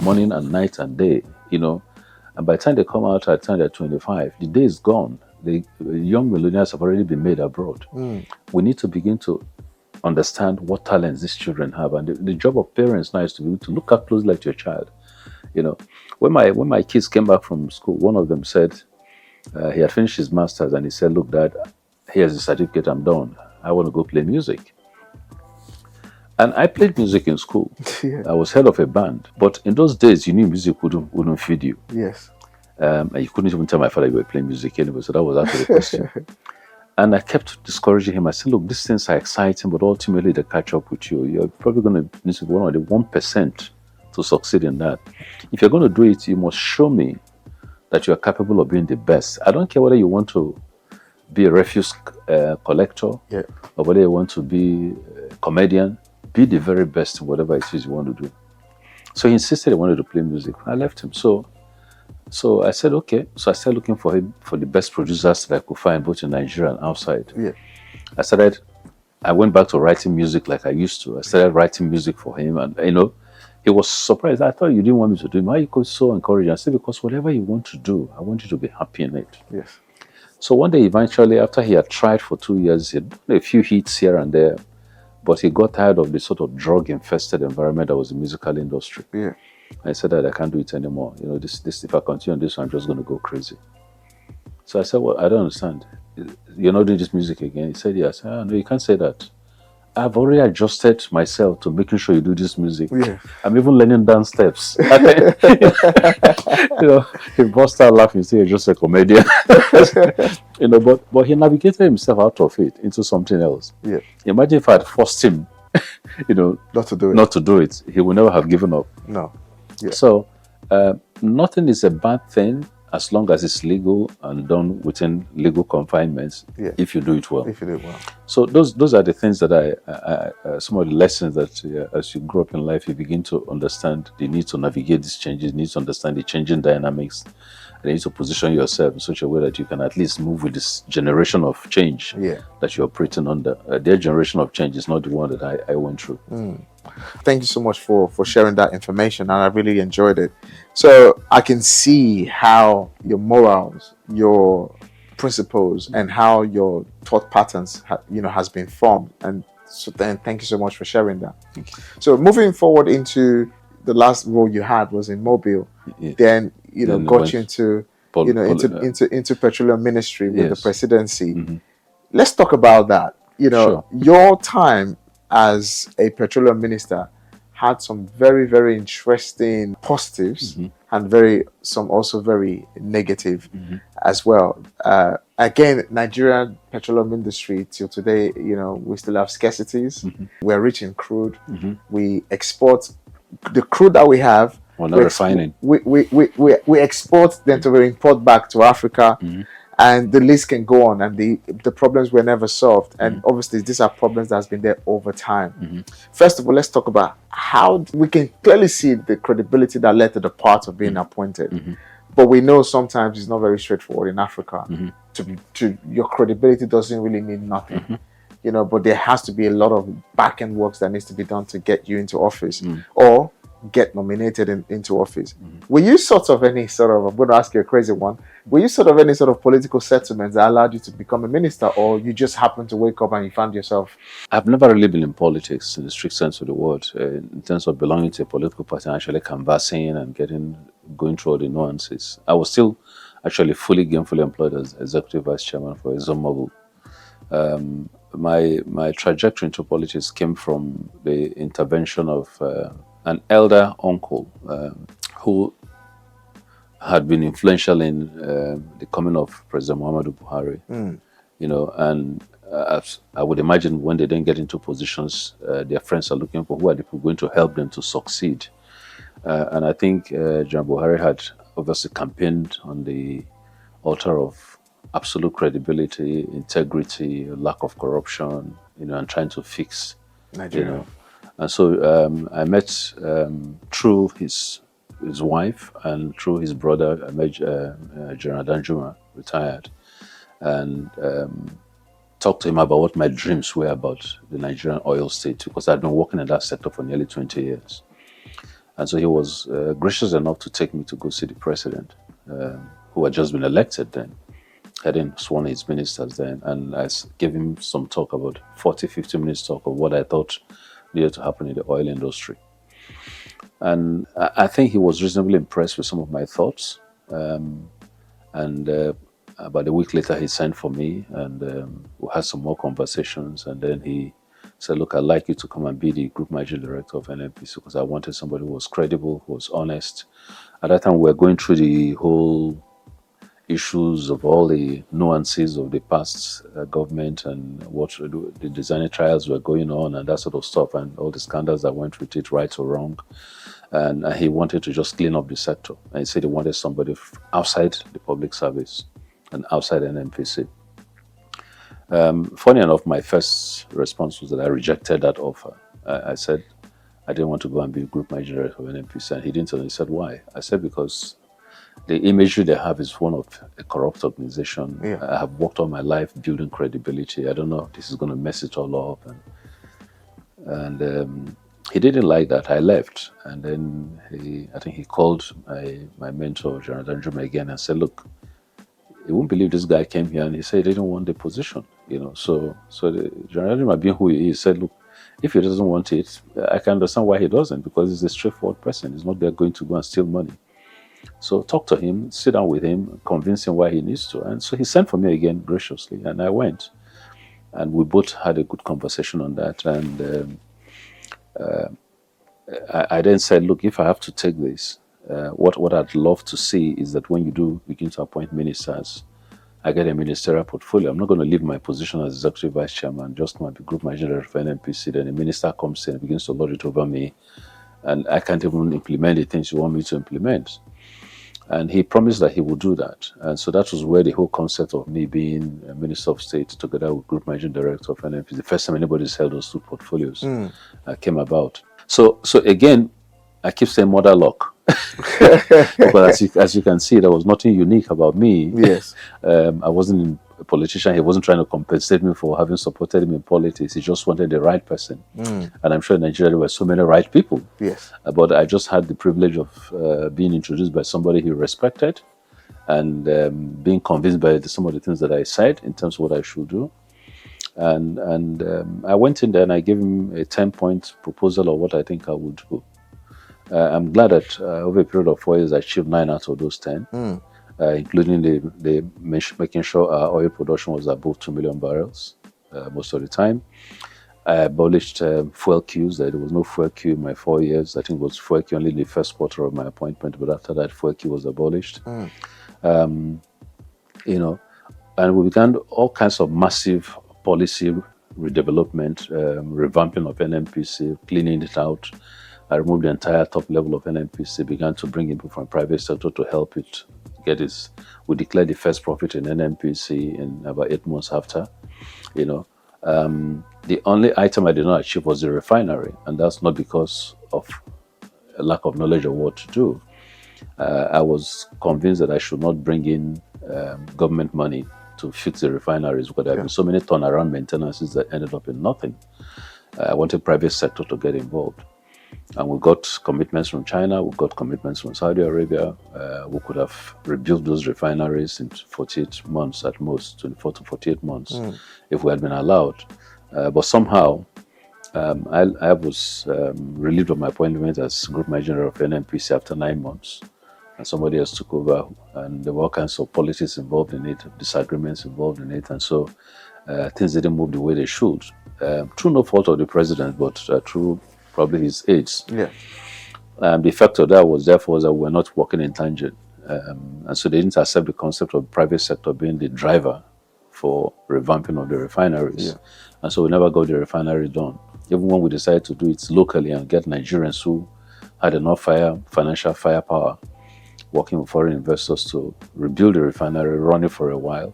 morning and night and day, you know. And by the time they come out, at the time they're 25, the day is gone. The young millennials have already been made abroad. We need to begin to understand what talents these children have. And the job of parents now is to be able to look up closely at your child. You know, when my kids came back from school, one of them said he had finished his master's, and he said, "Look, Dad, here's the certificate, I'm done. I want to go play music." And I played music in school. I was head of a band. But in those days, you knew music wouldn't feed you. Yes. And you couldn't even tell my father you were playing music anyway, so that was out of the question. And I kept discouraging him. I said, look, these things are exciting, but ultimately they catch up with you. You're probably going to need to be one of the 1% to succeed in that. If you're going to do it, you must show me that you are capable of being the best. I don't care whether you want to be a refuse collector or whether you want to be a comedian. Be the very best in whatever it is you want to do. So he insisted he wanted to play music. I left him. So I said, okay. So I started looking for him for the best producers that I could find, both in Nigeria and outside. Yeah. I went back to writing music like I used to. I started writing music for him, and he was surprised. I thought you didn't want me to do it. Why you could so encourage? I said, because whatever you want to do, I want you to be happy in it. Yes. So one day, eventually, after he had tried for 2 years, he had done a few hits here and there, but he got tired of the sort of drug-infested environment that was the musical industry. Yeah. I said that I can't do it anymore. This if I continue on this one, I'm just going to go crazy. So I said, well, I don't understand. You're not doing this music again? He said, yes. No, you can't say that. I've already adjusted myself to making sure you do this music. Yeah. I'm even learning dance steps. He burst out laughing. He said, you're just a comedian. But he navigated himself out of it into something else. Yeah. Imagine if I had forced him, not to do it. He would never have given up. No. Yeah. So nothing is a bad thing as long as it's legal and done within legal confinements. Yeah. If you do it well. If you do it well. So those are the things that some of the lessons that as you grow up in life, you begin to understand the need to navigate these changes, you need to understand the changing dynamics, and you need to position yourself in such a way that you can at least move with this generation of change that you're operating under. Their generation of change is not the one that I went through. Thank you so much for sharing that information, and I really enjoyed it. So I can see how your morals, your principles, and how your thought patterns has been formed. And so then thank you so much for sharing that. Thank you. So moving forward into the last role you had was in Mobile. Then got you into into petroleum ministry with the presidency. Let's talk about that. Sure. Your time as a petroleum minister had some very, very interesting positives and some also very negative as well. Again, Nigerian petroleum industry till today, we still have scarcities. We're rich in crude. We export the crude that we have. We're not refining. We export then to import back to Africa. And the list can go on, and the problems were never solved. And obviously, these are problems that has been there over time. First of all, let's talk about how we can clearly see the credibility that led to the part of being appointed. But we know sometimes it's not very straightforward in Africa. Your credibility doesn't really mean nothing. But there has to be a lot of back-end works that needs to be done to get you into office or get nominated into office. Were you sort of any sort of, I'm going to ask you a crazy one, were you sort of any sort of political settlements that allowed you to become a minister, or you just happened to wake up and you found yourself? I've never really been in politics in the strict sense of the word, in terms of belonging to a political party and actually canvassing and going through all the nuances. I was still actually gainfully employed as executive vice chairman for ExxonMobil. My trajectory into politics came from the intervention of an elder uncle who had been influential in the coming of President Muhammadu Buhari. And as I would imagine, when they then get into positions, their friends are looking for who are the people going to help them to succeed. And I think General Buhari had obviously campaigned on the altar of absolute credibility, integrity, lack of corruption, and trying to fix Nigeria. And so I met through his wife and through his brother. I met General Danjuma, retired, and talked to him about what my dreams were about the Nigerian oil state, because I'd been working in that sector for nearly 20 years. And so he was gracious enough to take me to go see the president, who had just been elected then, hadn't sworn his ministers then. And I gave him some talk, about 40, 50 minutes talk of what I thought needed to happen in the oil industry. And I think he was reasonably impressed with some of my thoughts. About a week later, he sent for me, and we had some more conversations. And then he said, look, I'd like you to come and be the group managing director of NNPC, because I wanted somebody who was credible, who was honest. At that time, we were going through the whole issues of all the nuances of the past government and what the designer trials were going on and that sort of stuff, and all the scandals that went with it, right or wrong. And he wanted to just clean up the sector. And he said he wanted somebody outside the public service and outside NNPC. Funny enough, my first response was that I rejected that offer. I said I didn't want to go and be group manager of NNPC, and he didn't tell me. He said, why? I said, because the imagery they have is one of a corrupt organization. Yeah. I have worked all my life building credibility. I don't know if this is going to mess it all up. And he didn't like that. I left. And then I think he called my mentor, General Danjuma, again and said, look, you won't believe this guy came here and he said he didn't want the position. So the General Danjuma, being who he is, said, look, if he doesn't want it, I can understand why he doesn't, because he's a straightforward person. He's not there going to go and steal money. So talk to him, sit down with him, convince him why he needs to. And so he sent for me again graciously, and I went. And we both had a good conversation on that. And I then said, look, if I have to take this, what I'd love to see is that when you do begin to appoint ministers, I get a ministerial portfolio. I'm not going to leave my position as executive vice chairman, just my group manager for NNPC. Then a minister comes in and begins to lord it over me, and I can't even implement the things you want me to implement. And he promised that he would do that. And so that was where the whole concept of me being a Minister of State together with Group Managing Director of NNPC, the first time anybody's held those two portfolios, came about. So again, I keep saying mother luck. But as you can see, there was nothing unique about me. Yes. I wasn't a politician. He wasn't trying to compensate me for having supported him in politics. He just wanted the right person. And I'm sure in Nigeria there were so many right people. Yes. But I just had the privilege of being introduced by somebody he respected, and being convinced by some of the things that I said in terms of what I should do. And I went in there and I gave him a 10-point proposal of what I think I would do. I'm glad that over a period of 4 years, I achieved 9 out of those 10, including the making sure our oil production was above 2 million barrels most of the time. I abolished fuel queues. There was no fuel queue in my 4 years. I think it was fuel queue only in the first quarter of my appointment, but after that, fuel queue was abolished. And we began all kinds of massive policy redevelopment, revamping of NNPC, cleaning it out. I removed the entire top level of NNPC, began to bring in people from private sector to help it get its. We declared the first profit in NNPC in about 8 months after. The only item I did not achieve was the refinery, and that's not because of a lack of knowledge of what to do. I was convinced that I should not bring in government money to fix the refineries, because there have been so many turnaround maintenances that ended up in nothing. I wanted private sector to get involved. And we got commitments from China, we got commitments from Saudi Arabia. We could have rebuilt those refineries in 48 months at most, 24 to 48 months, if we had been allowed. But somehow, I was relieved of my appointment as Group Manager General of NNPC after 9 months. And somebody else took over, and there were all kinds of politics involved in it, disagreements involved in it. And so things didn't move the way they should. Through no fault of the president, but through probably his aides. Yeah. The effect of that was, therefore, that we're not working in tangent. And so they didn't accept the concept of the private sector being the driver for revamping of the refineries. Yeah. And so we never got the refinery done. Even when we decided to do it locally and get Nigerians who had enough financial firepower, working with foreign investors to rebuild the refinery, run it for a while.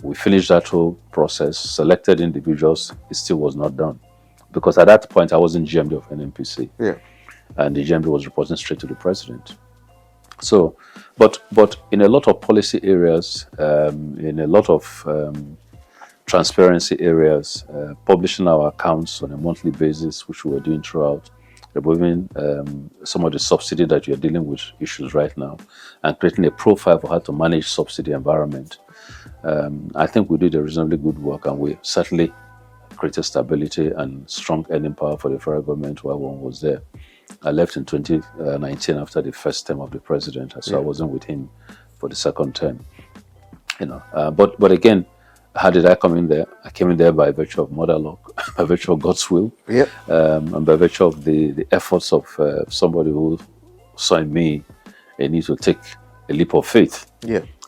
We finished that whole process, selected individuals, it still was not done. Because at that point, I wasn't GMD of NNPC. Yeah. And the GMD was reporting straight to the president. So, but in a lot of policy areas, in a lot of transparency areas, publishing our accounts on a monthly basis, which we were doing throughout, removing some of the subsidy that you're dealing with issues right now, and creating a profile for how to manage subsidy environment. I think we did a reasonably good work, and we certainly created stability and strong earning power for the federal government while one was there. I left in 2019 after the first term of the president, so I wasn't with him for the second term. But again, how did I come in there? I came in there by virtue of mother luck, by virtue of God's will, and by virtue of the efforts of somebody who saw in me a need to take a leap of faith.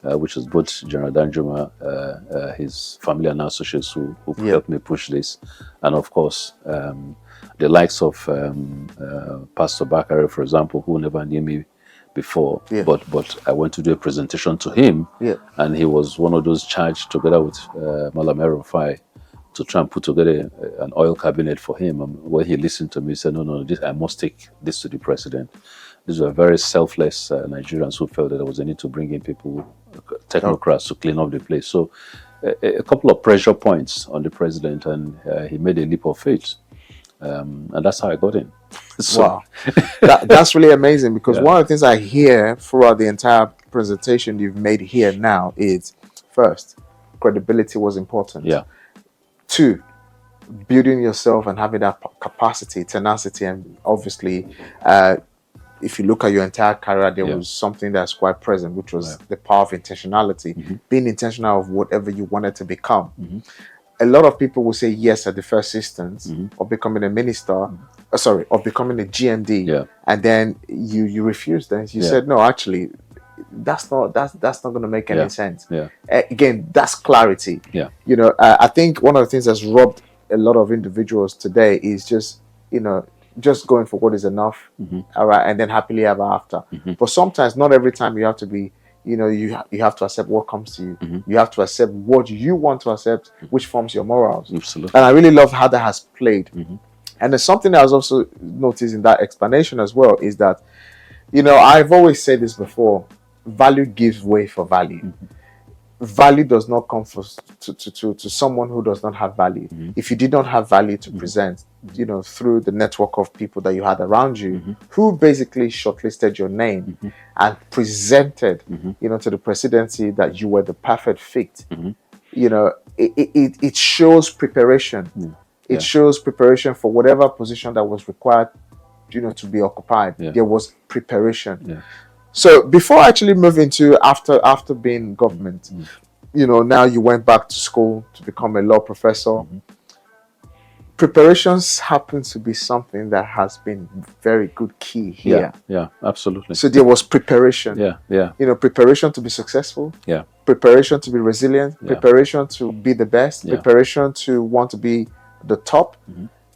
Which was both General Danjuma, his family and associates who helped me push this, and of course the likes of Pastor Bakare, for example, who never knew me before, but I went to do a presentation to him, and he was one of those charged together with Malam Erufai to try and put together an oil cabinet for him. And when he listened to me, he said, no, I must take this to the president. These were very selfless Nigerians who felt that there was a need to bring in people, technocrats, to clean up the place. So a couple of pressure points on the president, and he made a leap of faith. And that's how I got in. So, wow. That's really amazing, because one of the things I hear throughout the entire presentation you've made here now is, first, credibility was important. 2, building yourself and having that capacity, tenacity, and obviously, if you look at your entire career, there was something that's quite present, which was the power of intentionality, being intentional of whatever you wanted to become. A lot of people will say yes at the first instance of becoming a minister, of becoming a GMD, and then you refused. Then you said, no, actually, that's not going to make any sense. Again, that's clarity. I think one of the things that's robbed a lot of individuals today is just going for what is enough, all right, and then happily ever after. But sometimes, not every time you have to be, you have to accept what comes to you. You have to accept what you want to accept, which forms your morals. Absolutely. And I really love how that has played. And there's something I was also noticed in that explanation as well, is that, I've always said this before, value gives way for value. Value does not come to someone who does not have value. If you did not have value to present, through the network of people that you had around you, who basically shortlisted your name and presented, to the presidency that you were the perfect fit, it shows preparation. It shows preparation for whatever position that was required, to be occupied. There was preparation. So before I actually move into after being government, now you went back to school to become a law professor. Preparations happen to be something that has been very good key here. Yeah, absolutely. So there was preparation. Preparation to be successful. Preparation to be resilient. Preparation to be the best. Preparation to want to be the top,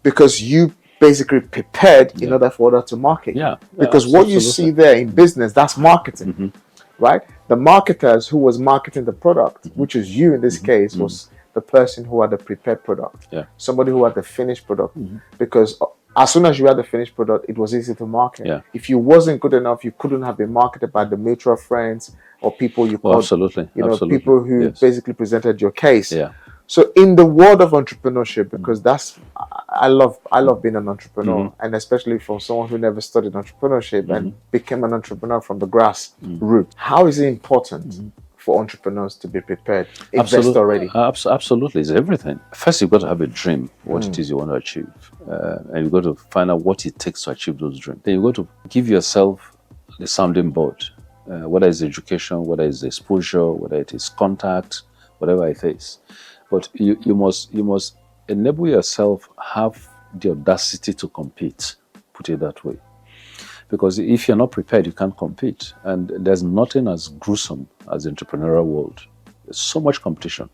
because you basically prepared in order for others to market. Because what you see there in business, that's marketing, right? The marketers who was marketing the product, which is you in this case, was the person who had the prepared product, somebody who had the finished product. Because as soon as you had the finished product, it was easy to market. If you wasn't good enough, you couldn't have been marketed by the mutual friends or people you called, people who basically presented your case. So in the world of entrepreneurship, because that's, I love being an entrepreneur, and especially for someone who never studied entrepreneurship and became an entrepreneur from the grass root. How is it important for entrepreneurs to be prepared? Invest already. Absolutely, it's everything. First, you've got to have a dream, what it is you want to achieve, and you've got to find out what it takes to achieve those dreams. Then you've got to give yourself the sounding board, whether it's education, whether it's exposure, whether it is contact, whatever it is. But you must enable yourself have the audacity to compete, put it that way. Because if you're not prepared, you can't compete. And there's nothing as gruesome as the entrepreneurial world. There's so much competition.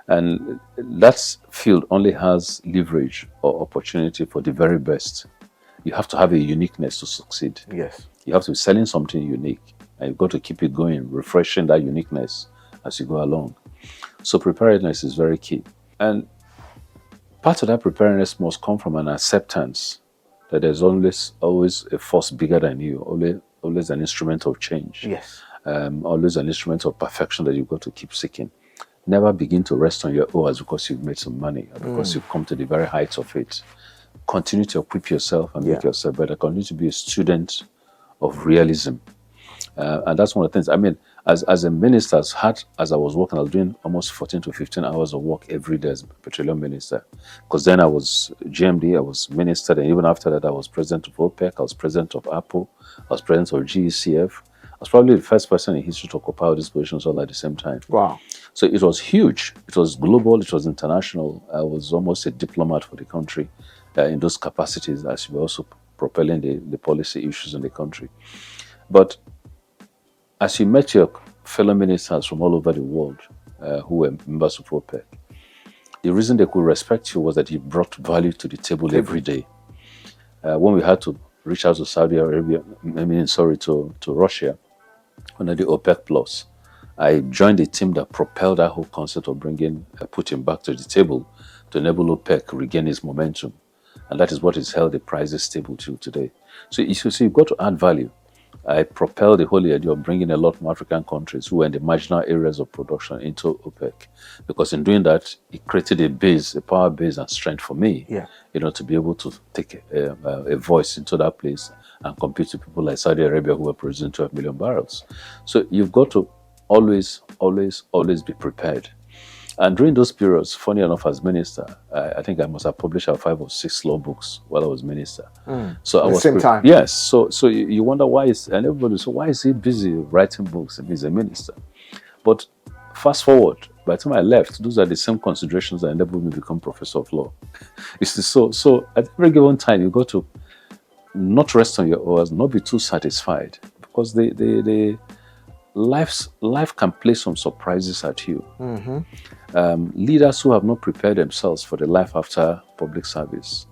And that field only has leverage or opportunity for the very best. You have to have a uniqueness to succeed. Yes. You have to be selling something unique. And you've got to keep it going, refreshing that uniqueness as you go along. So preparedness is very key. And part of that preparedness must come from an acceptance that there's always a force bigger than you, always an instrument of change. Yes. Always an instrument of perfection that you've got to keep seeking. Never begin to rest on your oars because you've made some money or because you've come to the very heights of it. Continue to equip yourself and make yourself better. Continue to be a student of realism. And that's one of the things. I mean, as a minister, as I was working, I was doing almost 14 to 15 hours of work every day as a petroleum minister. Because then I was GMD, I was minister, and even after that, I was president of OPEC, I was president of Apple, I was president of GECF. I was probably the first person in history to occupy all these positions all at the same time. Wow. So it was huge. It was global, it was international. I was almost a diplomat for the country in those capacities, as we were also propelling the policy issues in the country. But as you met your fellow ministers from all over the world who were members of OPEC, the reason they could respect you was that you brought value to the table every day. When we had to reach out to Saudi Arabia, to Russia, under the OPEC Plus, I joined the team that propelled that whole concept of bringing Putin back to the table to enable OPEC regain its momentum. And that is what has held the prices stable till today. So you see, you've got to add value. I propelled the whole idea of bringing a lot more African countries who were in the marginal areas of production into OPEC, because in doing that, it created a power base and strength for me, to be able to take a voice into that place and compete with people like Saudi Arabia who were producing 12 million barrels. So you've got to always be prepared. And during those periods, funny enough, as minister, I think I must have published 5 or 6 law books while I was minister. So At the same time? Yes. So you wonder why and everybody says, why is he busy writing books if he's a minister? But fast forward, by the time I left, those are the same considerations that enabled me to become professor of law. You see, so at every given time, you got to not rest on your oars, not be too satisfied, because life can play some surprises at you. Leaders who have not prepared themselves for the life after public service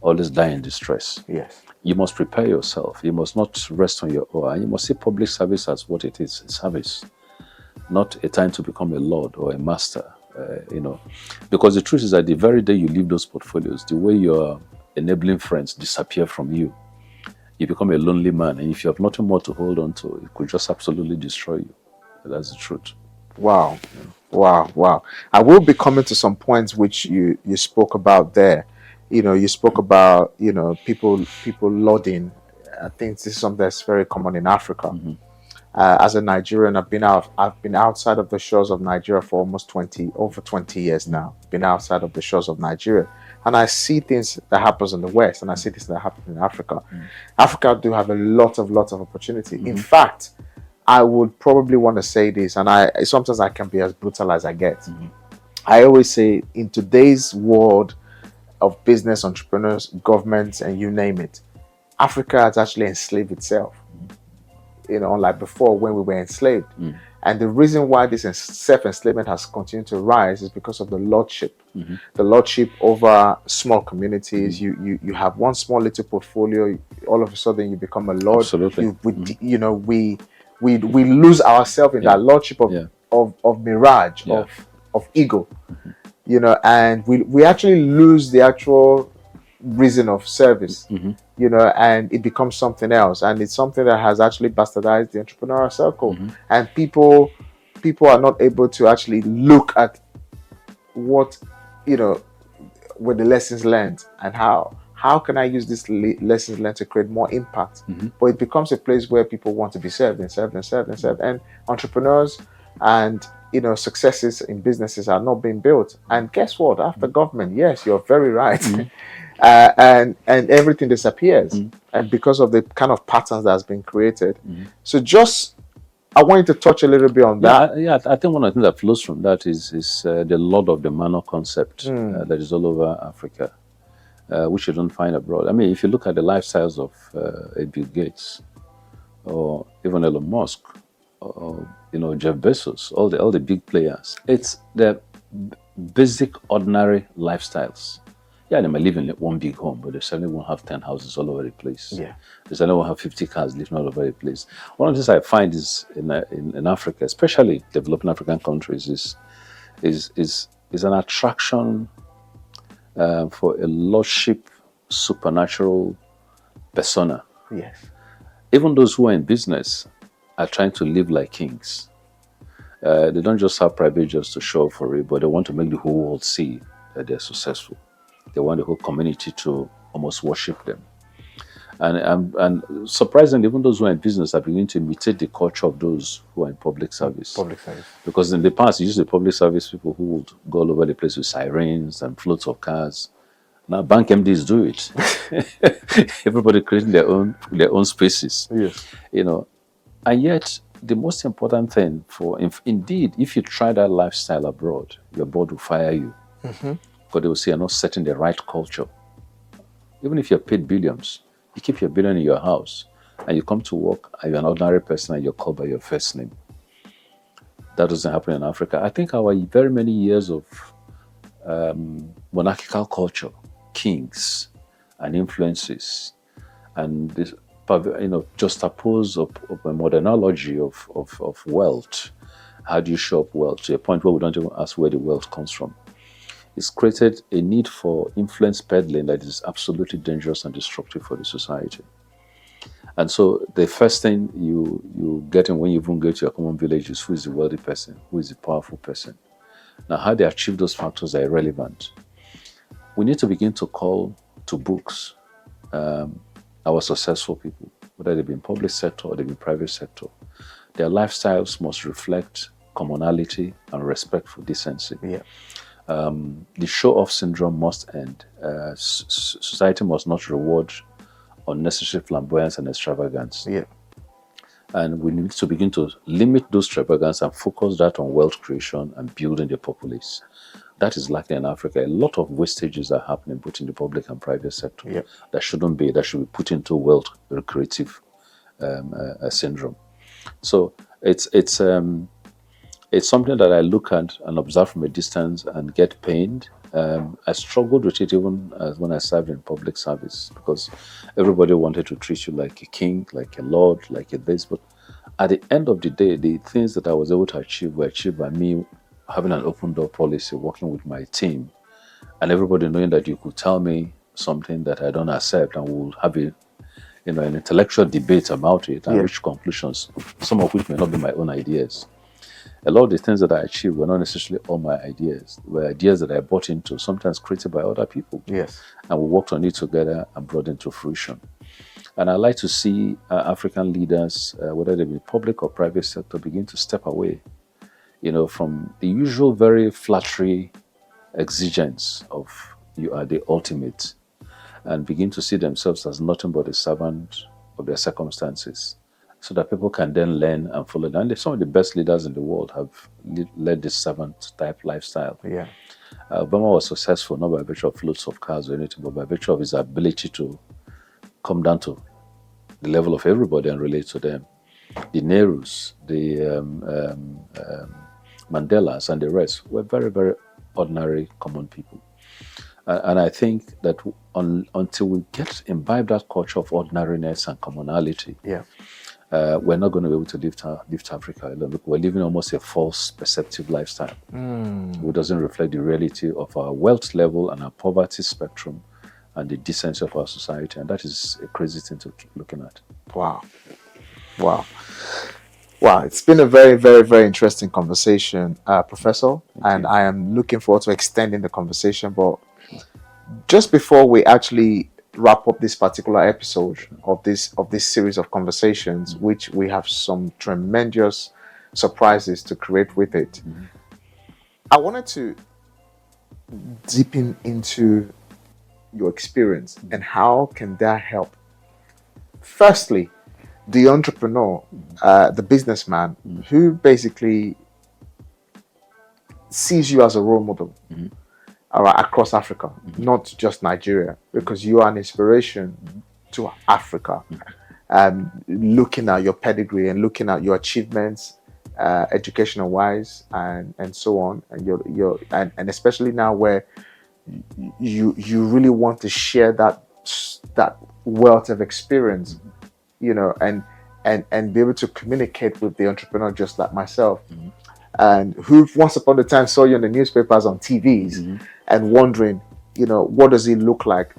always die in distress. Yes. You must prepare yourself. You must not rest on your oar. You must see public service as what it is, a service, not a time to become a lord or a master, Because the truth is that the very day you leave those portfolios, the way your enabling friends disappear from you, you become a lonely man. And if you have nothing more to hold on to, it could just absolutely destroy you. That's the truth. Wow. Wow. I will be coming to some points which you spoke about there. You spoke about, people lauding. I think this is something that's very common in Africa. As a Nigerian, I've been outside of the shores of Nigeria for over 20 years now. Been outside of the shores of Nigeria. And I see things that happens in the West, and I see things that happen in Africa. Africa do have a lot of opportunity. In fact, I would probably want to say this, and sometimes I can be as brutal as I get. I always say, in today's world of business, entrepreneurs, governments, and you name it, Africa has actually enslaved itself. Unlike before when we were enslaved. And the reason why this self-enslavement has continued to rise is because of the lordship. The lordship over small communities. You have one small little portfolio, all of a sudden you become a lord. Absolutely. We lose ourselves in that lordship of mirage, of ego. And we actually lose the actual reason of service, and it becomes something else. And it's something that has actually bastardized the entrepreneurial circle. And people are not able to actually look at what with the lessons learned, and how can I use this lessons learned to create more impact? But it becomes a place where people want to be served and served and served and served, and entrepreneurs and successes in businesses are not being built. And guess what? After government, yes, you're very right. And everything disappears, and because of the kind of patterns that has been created. So just I want you to touch a little bit on that. I think one of the things that flows from that is the Lord of the Manor concept that is all over Africa, which you don't find abroad. I mean, if you look at the lifestyles of Bill Gates, or even Elon Musk, or Jeff Bezos, all the big players, it's the basic, ordinary lifestyles. Yeah, they might live in one big home, but they certainly won't have 10 houses all over the place. Yeah. They certainly won't have 50 cars living all over the place. One of the things I find is in Africa, especially developing African countries, is an attraction for a lordship, supernatural persona. Yes. Even those who are in business are trying to live like kings. They don't just have private jets to show for it, but they want to make the whole world see that they're successful. They want the whole community to almost worship them. And surprisingly, even those who are in business are beginning to imitate the culture of those who are in public service. Because in the past, you used the public service people who would go all over the place with sirens and floats of cars. Now bank MDs do it. Everybody creating their own spaces. Yes. And yet the most important thing indeed, if you try that lifestyle abroad, your board will fire you. Because they will say you're not setting the right culture. Even if you're paid billions, you keep your billion in your house and you come to work and you're an ordinary person and you're called by your first name. That doesn't happen in Africa. I think our very many years of monarchical culture, kings and influences, and this juxtapose of a modernology of wealth. How do you show up wealth to a point where we don't even ask where the wealth comes from? It's created a need for influence peddling that is absolutely dangerous and destructive for the society. And so the first thing you get in when you even go to your common village is who is the wealthy person, who is the powerful person. Now, how they achieve those factors are irrelevant. We need to begin to call to books our successful people, whether they've been public sector or they've been private sector. Their lifestyles must reflect commonality and respect for decency. Yeah. The show-off syndrome must end. Society must not reward unnecessary flamboyance and extravagance. Yeah. And we need to begin to limit those extravagance and focus that on wealth creation and building the populace. That is lacking in Africa. A lot of wastages are happening both in the public and private sector. Yeah. That shouldn't be. That should be put into wealth recreative syndrome. So it's something that I look at and observe from a distance and get pained. I struggled with it even when I served in public service, because everybody wanted to treat you like a king, like a lord, like a this. But at the end of the day, the things that I was able to achieve were achieved by me having an open door policy, working with my team, and everybody knowing that you could tell me something that I don't accept, and we'll have an intellectual debate about it and reach conclusions, some of which may not be my own ideas. A lot of the things that I achieved were not necessarily all my ideas. They were ideas that I bought into, sometimes created by other people. Yes. And we worked on it together and brought it to fruition. And I like to see African leaders, whether they be public or private sector, begin to step away, from the usual very flattery exigence of you are the ultimate, and begin to see themselves as nothing but a servant of their circumstances, so that people can then learn and follow them. And some of the best leaders in the world have led this servant-type lifestyle. Yeah. Obama was successful not by virtue of floats of cars or anything, but by virtue of his ability to come down to the level of everybody and relate to them. The Nehrus, the Mandelas, and the rest were very, very ordinary, common people. And I think that until we imbibe that culture of ordinariness and commonality, we're not going to be able to lift Africa alone. We're living almost a false perceptive lifestyle, which doesn't reflect the reality of our wealth level and our poverty spectrum and the decency of our society. And that is a crazy thing to keep looking at. Wow. It's been a very, very, very interesting conversation, Professor. And I am looking forward to extending the conversation. But Just before we actually wrap up this particular episode of this series of conversations, which we have some tremendous surprises to create with it, I wanted to deep into your experience and how can that help. Firstly, the entrepreneur, the businessman, who basically sees you as a role model across Africa, not just Nigeria, because you are an inspiration to Africa. Looking at your pedigree and looking at your achievements, educational wise, and so on, and your and especially now where you really want to share that wealth of experience, and be able to communicate with the entrepreneur just like myself, and who once upon a time saw you in the newspapers, on TVs, and wondering, what does it look like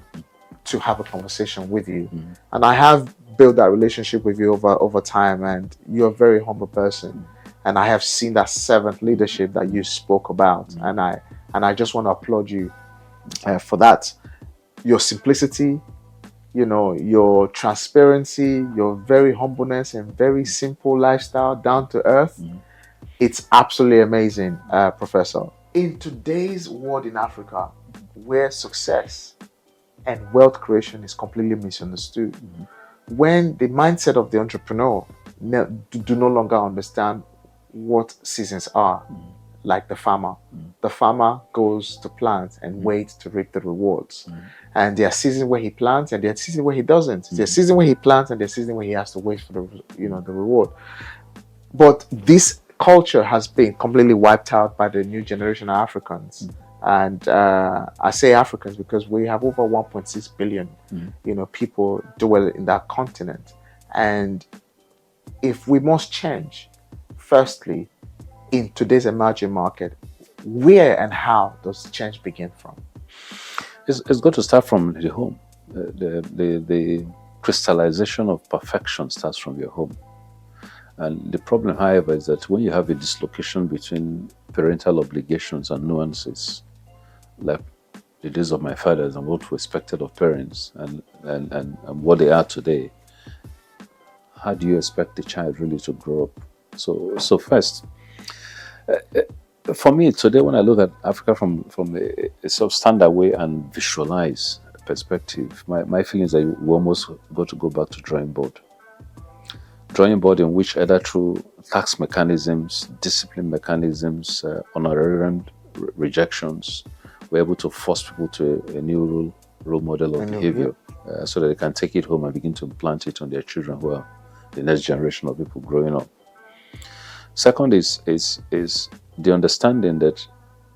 to have a conversation with you. And I have built that relationship with you over time, and you're a very humble person. And I have seen that servant leadership that you spoke about, and I just want to applaud you for that. Your simplicity, your transparency, your very humbleness and very simple lifestyle, down to earth. It's absolutely amazing, Professor. In today's world in Africa, where success and wealth creation is completely misunderstood, when the mindset of the entrepreneur do no longer understand what seasons are, like the farmer. The farmer goes to plant and waits to reap the rewards. And there are seasons where he plants and there are seasons where he doesn't. There's a season where he plants and there's a season where he has to wait for the reward. But this culture has been completely wiped out by the new generation of Africans. And I say Africans because we have over 1.6 billion, people dwell in that continent. And if we must change, firstly, in today's emerging market, where and how does change begin from? It's got to start from the home. The crystallization of perfection starts from your home. And the problem, however, is that when you have a dislocation between parental obligations and nuances, like the days of my fathers and what we expected of parents and what they are today, how do you expect the child really to grow up? So first, for me today, when I look at Africa from a sort of standard way and visualize perspective, my feeling is that we almost got to go back to drawing board in which either through tax mechanisms, discipline mechanisms, honorarium rejections, we're able to force people to a new role model of behavior, so that they can take it home and begin to implant it on their children who are the next generation of people growing up. Second is the understanding that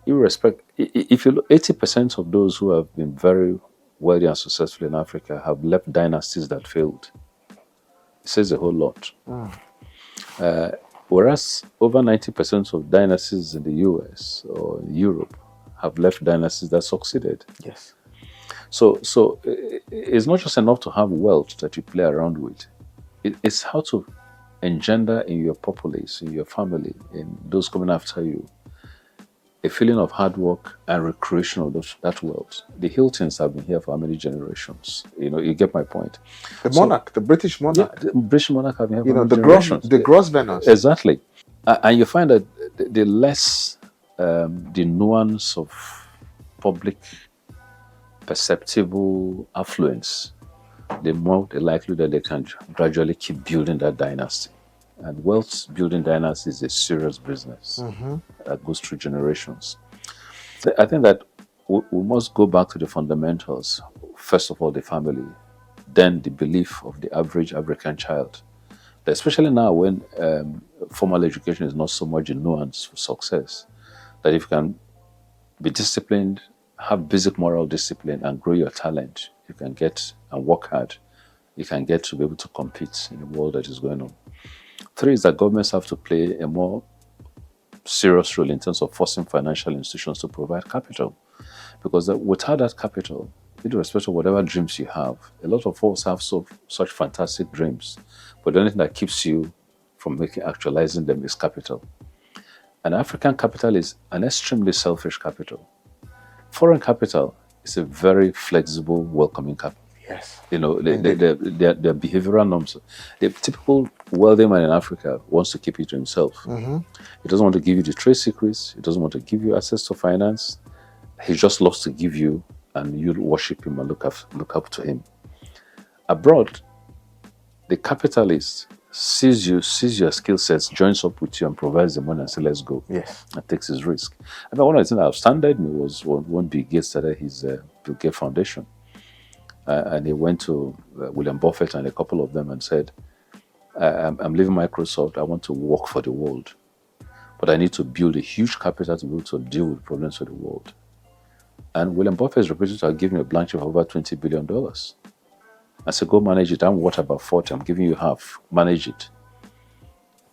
if you look, 80% of those who have been very wealthy and successful in Africa have left dynasties that failed. It says a whole lot. Whereas over 90% of dynasties in the US or Europe have left dynasties that succeeded. Yes. So it's not just enough to have wealth that you play around with. It's how to engender in your populace, in your family, in those coming after you, a feeling of hard work and recreation of that wealth. The Hiltons have been here for how many generations? You get my point. The British monarch. Yeah, the British monarch have been here for many generations. The Grosvenors. Exactly. And you find that the less the nuance of public perceptible affluence, the more the likelihood that they can gradually keep building that dynasty. And wealth building dynasty is a serious business that goes through generations. I think that we must go back to the fundamentals. First of all, the family, then the belief of the average African child. Especially now when formal education is not so much a nuance for success, that if you can be disciplined, have basic moral discipline and grow your talent, you can get and work hard, you can get to be able to compete in the world that is going on. 3 is that governments have to play a more serious role in terms of forcing financial institutions to provide capital. Because without that capital, irrespective of whatever dreams you have, a lot of us have such fantastic dreams, but the only thing that keeps you from actualizing them is capital. And African capital is an extremely selfish capital. Foreign capital It's a very flexible, welcoming capital. Yes. You know, their behavioral norms. The typical wealthy man in Africa wants to keep it to himself. He doesn't want to give you the trade secrets. He doesn't want to give you access to finance. He just loves to give you, and you worship him and look up to him. Abroad, the capitalist sees your skill sets, joins up with you, and provides the money and says, "Let's go." Yes. And takes his risk. I mean, one of the things that outstanded me was when Bill Gates started his Bill Gates Foundation. And he went to William Buffett and a couple of them and said, I'm leaving Microsoft. I want to work for the world. But I need to build a huge capital to be able to deal with problems of the world. And William Buffett's representative had given me a blank check of over $20 billion. I said, go manage it. I'm worth about 40. I'm giving you half. Manage it.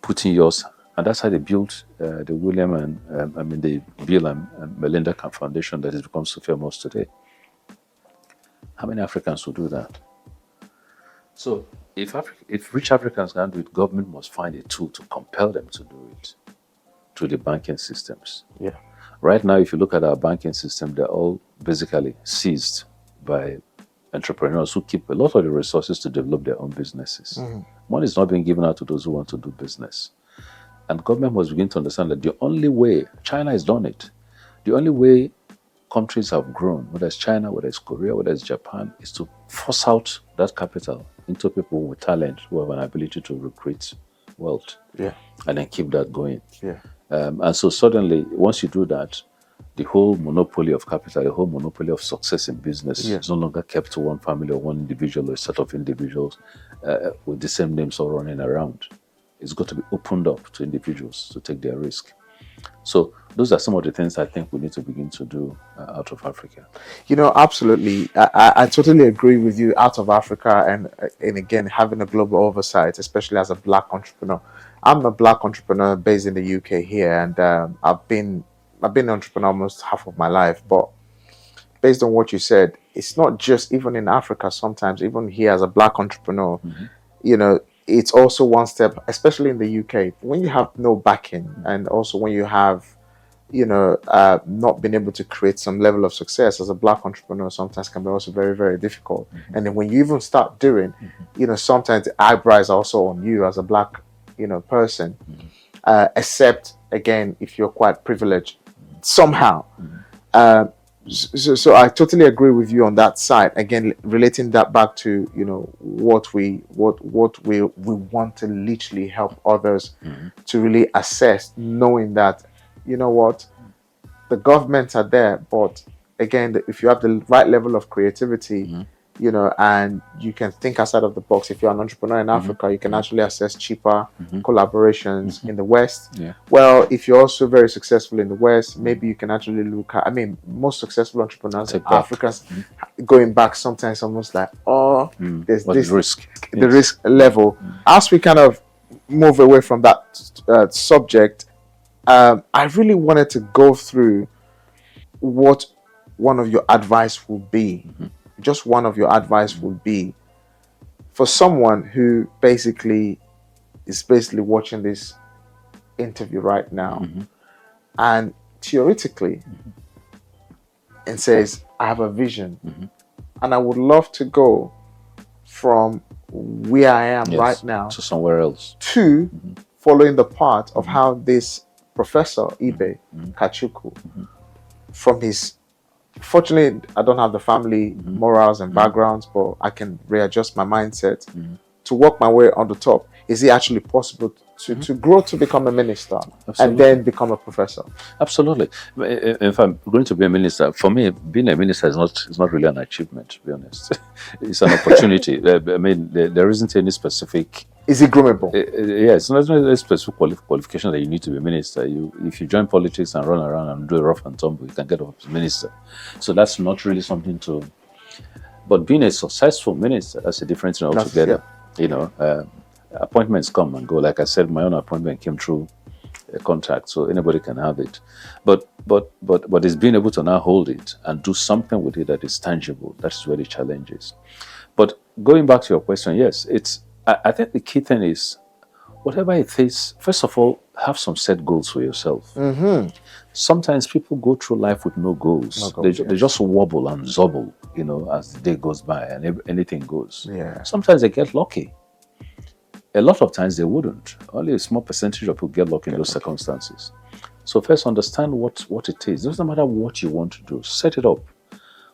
Put in yours. And that's how they built the William the Bill and Melinda Foundation that has become so famous today. How many Africans will do that? So if rich Africans can do it, government must find a tool to compel them to do it through the banking systems. Yeah. Right now, if you look at our banking system, they're all basically seized by entrepreneurs who keep a lot of the resources to develop their own businesses. Money is not being given out to those who want to do business. And government must begin to understand that the only way, China has done it, the only way countries have grown, whether it's China, whether it's Korea, whether it's Japan, is to force out that capital into people with talent who have an ability to recruit wealth. Yeah. And then keep that going. Yeah. And so suddenly, once you do that, the whole monopoly of capital, the whole monopoly of success in business is no longer kept to one family or one individual or a set of individuals with the same names all running around. It's got to be opened up to individuals to take their risk. So those are some of the things I think we need to begin to do out of Africa. You know, absolutely. I totally agree with you. Out of Africa, and again, having a global oversight, especially as a Black entrepreneur. I'm a Black entrepreneur based in the UK here, and I've been an entrepreneur almost half of my life. But based on what you said, it's not just even in Africa. Sometimes even here as a Black entrepreneur, you know, it's also one step, especially in the UK, when you have no backing, and also when you have, you know, not been able to create some level of success as a Black entrepreneur, sometimes can be also very, very difficult. And then when you even start doing, you know, sometimes the eyebrows are also on you as a Black, you know, person, except again, if you're quite privileged somehow. So I totally agree with you on that side. Again, relating that back to, you know, what we want to literally help others to really assess, knowing that, you know what, the governments are there, but again, if you have the right level of creativity, you know, and you can think outside of the box. If you're an entrepreneur in Africa, you can actually access cheaper collaborations in the West. Well, if you're also very successful in the West, maybe you can actually look at, I mean, most successful entrepreneurs in Africa, going back sometimes almost like, there's this risk, the risk level. As we kind of move away from that subject, I really wanted to go through what one of your advice would be. Just one of your advice would be for someone who basically is watching this interview right now and theoretically and says, I have a vision and I would love to go from where I am right now to somewhere else, to following the path of how this Professor Ibe Kachikwu, from his, fortunately, I don't have the family morals and backgrounds, but I can readjust my mindset to work my way on the top. Is it actually possible to grow to become a minister and then become a professor? Absolutely. If I'm going to be a minister, for me, being a minister is not really an achievement, to be honest. It's an opportunity. I mean, there isn't any specific... Is it groomable? It's not a specific qualification that you need to be a minister. If you join politics and run around and do a rough and tumble, you can get up as minister. So that's not really something to... But being a successful minister, that's a different thing altogether. You know, appointments come and go. Like I said, my own appointment came through a contract, so anybody can have it. But it's being able to now hold it and do something with it that is tangible. That's where the challenge is. But going back to your question, yes, I think the key thing is, whatever it is, first of all, have some set goals for yourself. Mm-hmm. Sometimes people go through life with no goals. No goals, They just wobble and zobble, as the day goes by and anything goes. Yeah. Sometimes they get lucky. A lot of times they wouldn't. Only a small percentage of people get lucky in those circumstances. So first, understand what it is. It doesn't matter what you want to do. Set it up.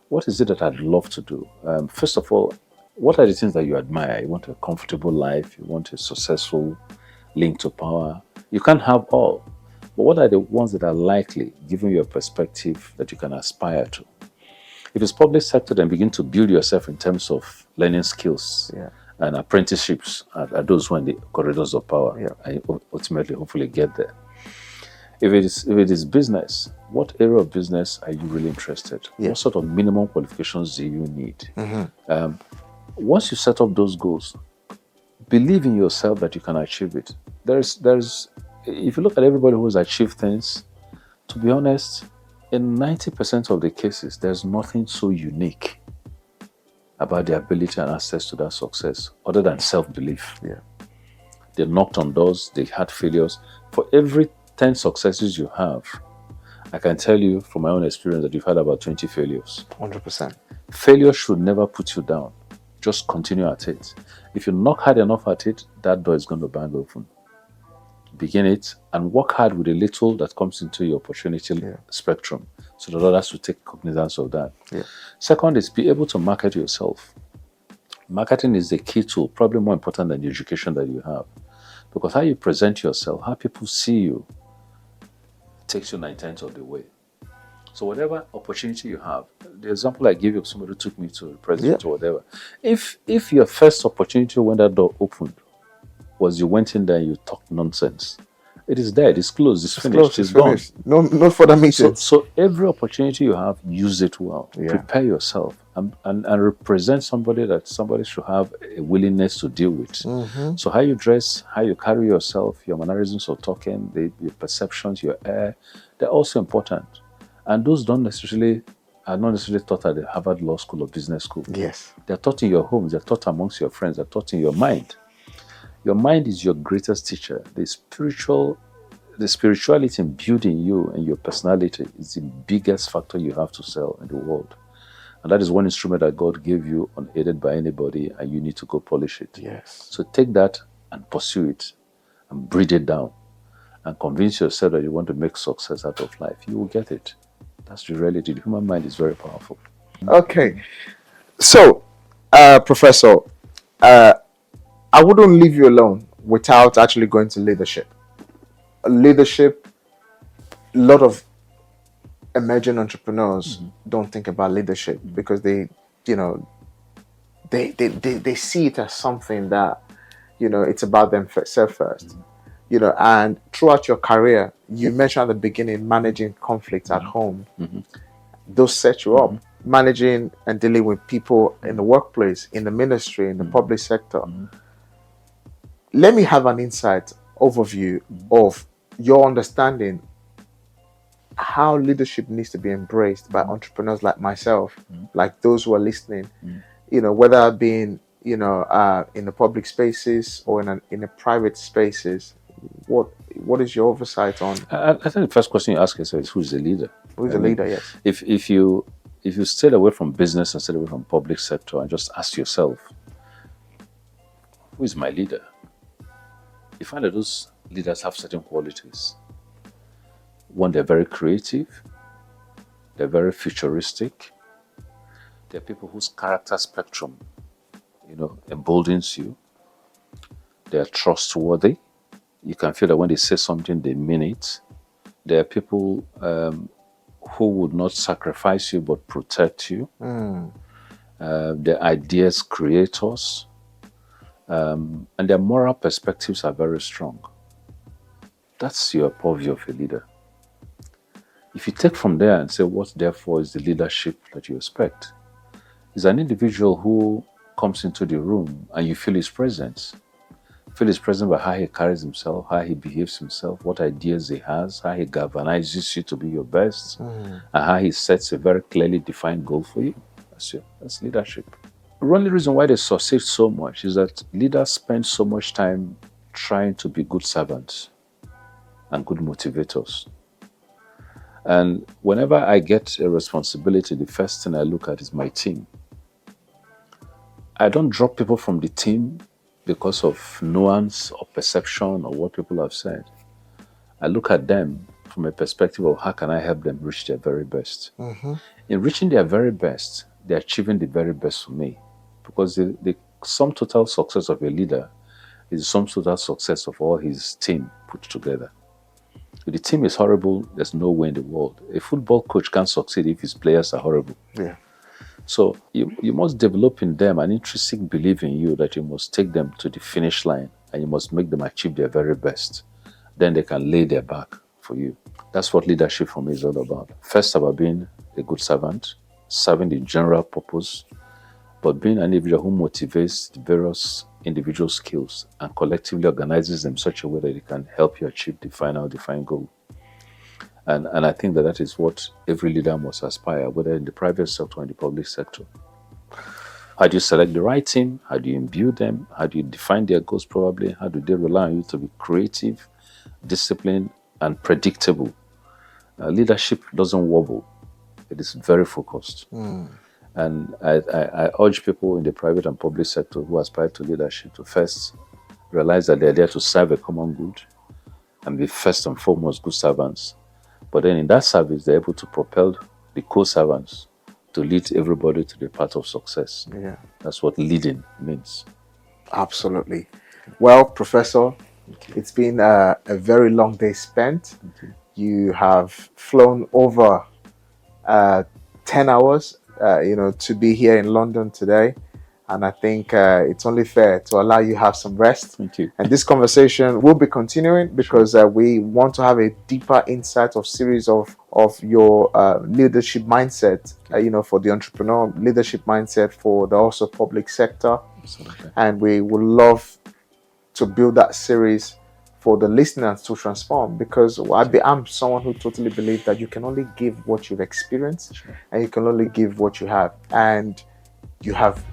What is it that I'd love to do? First of all, what are the things that you admire? You want a comfortable life. You want a successful link to power. You can't have all. But what are the ones that are likely, given your perspective, that you can aspire to? If it's public sector, then begin to build yourself in terms of learning skills. Yeah. And apprenticeships are those who are in the corridors of power. Yeah. And ultimately, hopefully, get there. If it is business, what area of business are you really interested? Yeah. What sort of minimum qualifications do you need? Mm-hmm. Once you set up those goals, believe in yourself that you can achieve it. If you look at everybody who has achieved things, to be honest, in 90% of the cases, there's nothing so unique about their ability and access to that success other than self-belief. Yeah. They knocked on doors, they had failures. For every 10 successes you have, I can tell you from my own experience that you've had about 20 failures. 100%. Failure should never put you down. Just continue at it. If you knock hard enough at it, that door is going to bang open. Begin it and work hard with a little that comes into your opportunity spectrum so that others will take cognizance of that. Yeah. Second is be able to market yourself. Marketing is the key tool, probably more important than the education that you have. Because how you present yourself, how people see you, takes you 9/10 of the way. So whatever opportunity you have, the example I gave you of somebody who took me to the president or whatever, if your first opportunity when that door opened was you went in there and you talked nonsense, it is dead, it's closed, it's finished, it's gone. No further meetings. So every opportunity you have, use it well. Yeah. Prepare yourself and represent somebody that somebody should have a willingness to deal with. Mm-hmm. So how you dress, how you carry yourself, your mannerisms of talking, your perceptions, your air, they're also important. And those are not necessarily taught at the Harvard Law School or Business School. Yes. They're taught in your homes, they're taught amongst your friends, they're taught in your mind. Your mind is your greatest teacher. The spirituality imbued in you and your personality is the biggest factor you have to sell in the world. And that is one instrument that God gave you unaided by anybody, and you need to go polish it. Yes. So take that and pursue it and breathe it down and convince yourself that you want to make success out of life. You will get it. That's the reality. The human mind is very powerful. Okay. So, Professor, I wouldn't leave you alone without actually going to leadership. Leadership, a lot of emerging entrepreneurs don't think about leadership because they see it as something that, it's about themselves first. And throughout your career, you mentioned at the beginning, managing conflict at home. Those set you up. Managing and dealing with people in the workplace, in the ministry, in the public sector. Let me have an insight overview of your understanding how leadership needs to be embraced by entrepreneurs like myself, like those who are listening, whether being, in the public spaces or in a private spaces. What is your oversight on? I think the first question you ask yourself is, who's the leader? Who's the leader? Yes. If you stay away from business and stay away from public sector and just ask yourself, who is my leader? You find that those leaders have certain qualities. One, they're very creative. They're very futuristic. They're people whose character spectrum, emboldens you. They're trustworthy. You can feel that when they say something, they mean it. There are people who would not sacrifice you but protect you. They're ideas creators. And their moral perspectives are very strong. That's your purview of a leader. If you take from there and say what therefore is the leadership that you expect, is an individual who comes into the room and you feel his presence. Feel his presence by how he carries himself, how he behaves himself, what ideas he has, how he galvanizes you to be your best, and how he sets a very clearly defined goal for you. That's leadership. The only reason why they succeed so much is that leaders spend so much time trying to be good servants. and good motivators. And whenever I get a responsibility, the first thing I look at is my team. I don't drop people from the team because of nuance or perception or what people have said. I look at them from a perspective of how can I help them reach their very best. In reaching their very best, they're achieving the very best for me. Because the sum total success of a leader is the sum total success of all his team put together. If the team is horrible, there's no way in the world. A football coach can't succeed if his players are horrible. Yeah. So you must develop in them an intrinsic belief in you that you must take them to the finish line and you must make them achieve their very best. Then they can lay their back for you. That's what leadership for me is all about. First, about being a good servant, serving the general purpose, but being an individual who motivates the various individual skills and collectively organizes them in such a way that it can help you achieve the final defined goal. And I think that is what every leader must aspire, whether in the private sector or in the public sector. How do you select the right team? How do you imbue them? How do you define their goals probably? How do they rely on you to be creative, disciplined, and predictable? Leadership doesn't wobble. It is very focused. And I urge people in the private and public sector who aspire to leadership to first realize that they're there to serve a common good and be first and foremost good servants. But then in that service, they're able to propel the co-servants to lead everybody to the path of success. Yeah. That's what leading means. Absolutely. Well, Professor, it's been a very long day spent. You have flown over 10 hours, to be here in London today. And I think it's only fair to allow you have some rest. Thank you. And this conversation will be continuing because we want to have a deeper insight of series of your leadership mindset, for the entrepreneur, leadership mindset for the also public sector. Absolutely. And we would love to build that series for the listeners to transform, because I'm someone who totally believes that you can only give what you've experienced. Sure. And you can only give what you have. And you have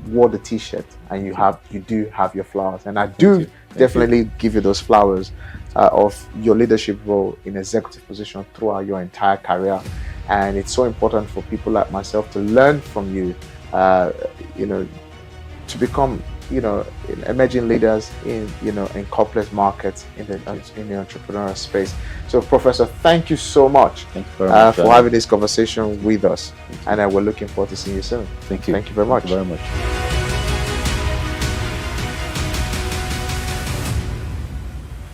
wore the t-shirt and you do have your flowers, and I do definitely give you those flowers of your leadership role in executive position throughout your entire career. And it's so important for people like myself to learn from you, to become emerging leaders in corporate markets in the entrepreneurial space. So Professor, thank you so much, very much for having this conversation with us, and we're looking forward to seeing you soon. Thank you. Thank you very much. Thank you very much.